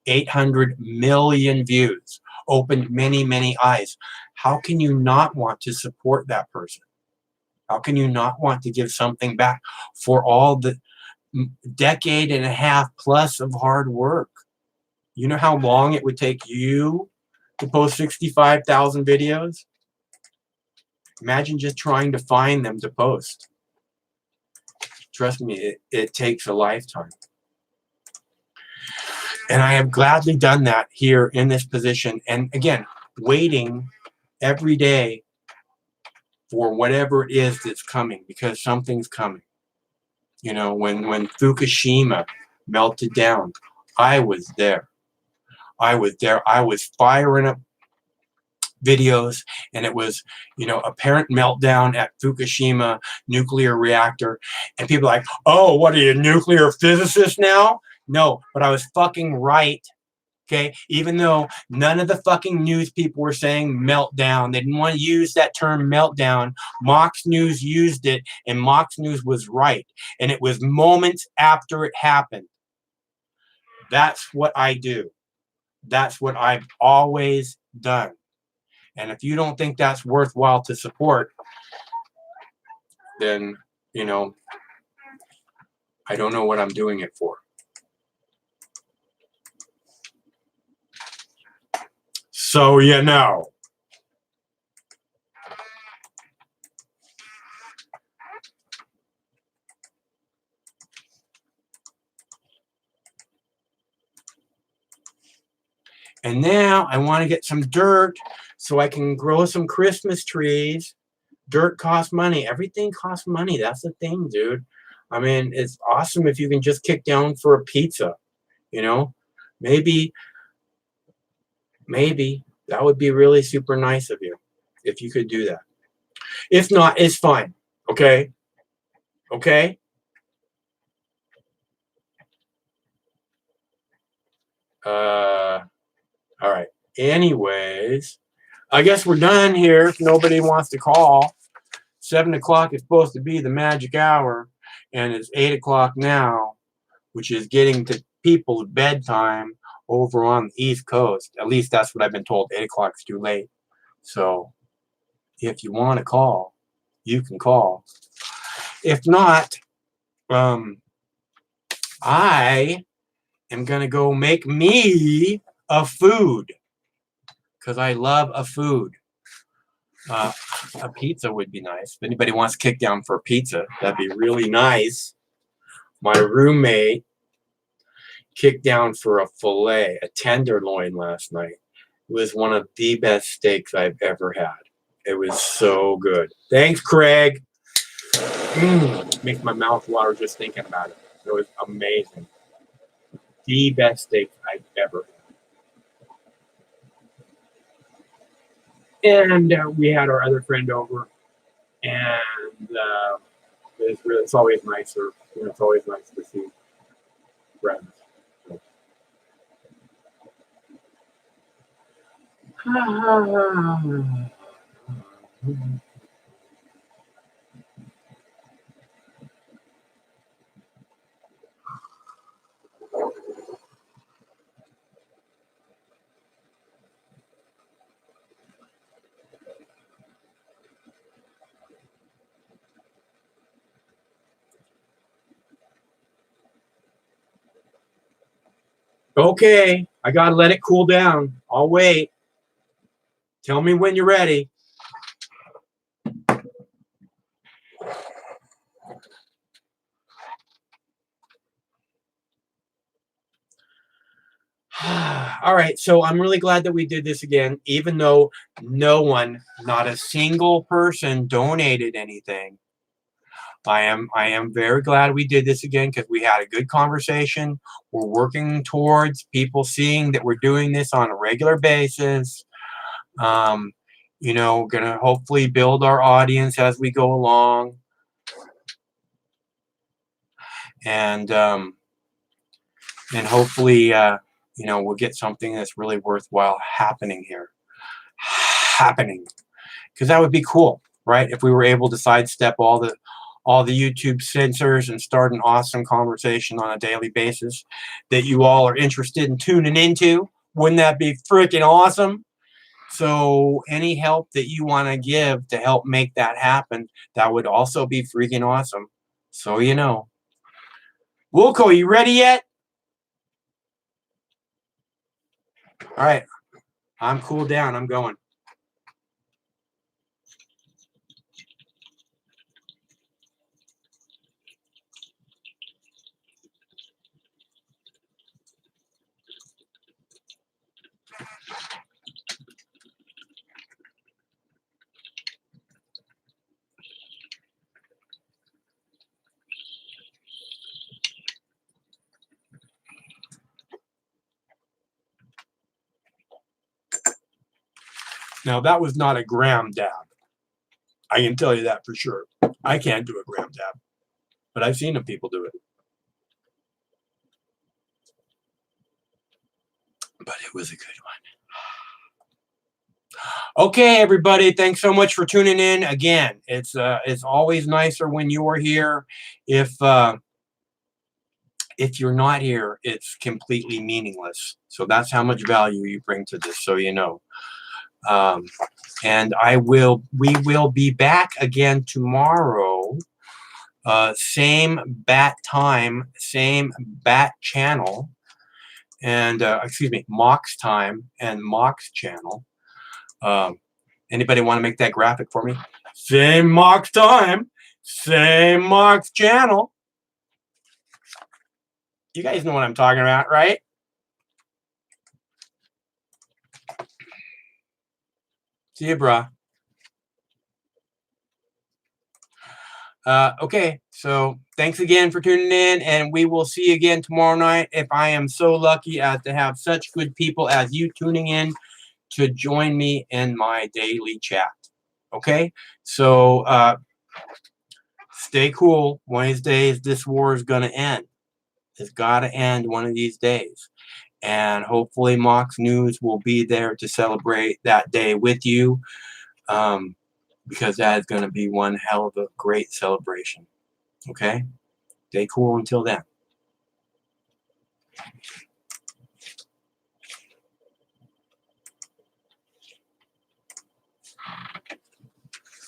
800 million views, opened many, many eyes. How can you not want to support that person? How can you not want to give something back for all the decade and a half plus of hard work? You know how long it would take you to post 65,000 videos? Imagine just trying to find them to post. Trust me, it takes a lifetime. And I have gladly done that here in this position. And again, waiting every day for whatever it is that's coming, because something's coming. You know, when Fukushima melted down, I was there. I was there. I was firing up videos, and it was, you know, apparent meltdown at Fukushima nuclear reactor. And people are like, oh, what are you, a nuclear physicist now? No, but I was fucking right. Okay, even though none of the fucking news people were saying meltdown, they didn't want to use that term meltdown. Mox News used it, and Mox News was right. And it was moments after it happened. That's what I do. That's what I've always done. And if you don't think that's worthwhile to support, then, you know, I don't know what I'm doing it for. So, you know. And now I want to get some dirt so I can grow some Christmas trees. Dirt costs money. Everything costs money. That's the thing, dude. I mean, it's awesome if you can just kick down for a pizza, you know? Maybe that would be really super nice of you if you could do that. If not, it's fine. Okay? Okay? All right. Anyways, I guess we're done here if nobody wants to call. 7 o'clock is supposed to be the magic hour, and it's 8 o'clock now, which is getting to people's bedtime over on the East Coast. At least that's what I've been told. 8 o'clock is too late. So if you want to call, you can call. If not, I am going to go make me a food because I love a food. A pizza would be nice. If anybody wants to kick down for a pizza, that'd be really nice. My roommate kicked down for a filet, a tenderloin last night. It was one of the best steaks I've ever had. It was so good. Thanks, Craig. Makes my mouth water just thinking about it. It was amazing. The best steak I've ever had. And we had our other friend over, and it's always nicer. It's always nice to see friends. So. Okay, I gotta let it cool down. I'll wait. Tell me when you're ready. All right, so I'm really glad that we did this again, even though no one, not a single person donated anything. I am very glad we did this again because we had a good conversation. We're working towards people seeing that we're doing this on a regular basis. Gonna hopefully build our audience as we go along. And hopefully, we'll get something that's really worthwhile happening here. Because that would be cool, right? If we were able to sidestep all the YouTube censors and start an awesome conversation on a daily basis that you all are interested in tuning into. Wouldn't that be freaking awesome? So any help that you want to give to help make that happen, that would also be freaking awesome. So Wilco, you ready yet? All right. I'm cooled down. I'm going. Now, that was not a gram dab. I can tell you that for sure. I can't do a gram dab, but I've seen people do it. But it was a good one. Okay, everybody, thanks so much for tuning in. Again, it's always nicer when you are here. If you're not here, it's completely meaningless. So that's how much value you bring to this, so you know. And we will be back again tomorrow. Same bat time, same bat channel, and Mox time and Mox channel. Anybody want to make that graphic for me? Same Mox time, same Mox channel. You guys know what I'm talking about, right? See you, brah. Okay, so thanks again for tuning in, and we will see you again tomorrow night if I am so lucky as to have such good people as you tuning in to join me in my daily chat. Okay, so stay cool. One of these days, this war is going to end. It's got to end one of these days. And hopefully Mox News will be there to celebrate that day with you. Because that is going to be one hell of a great celebration. Okay? Stay cool until then.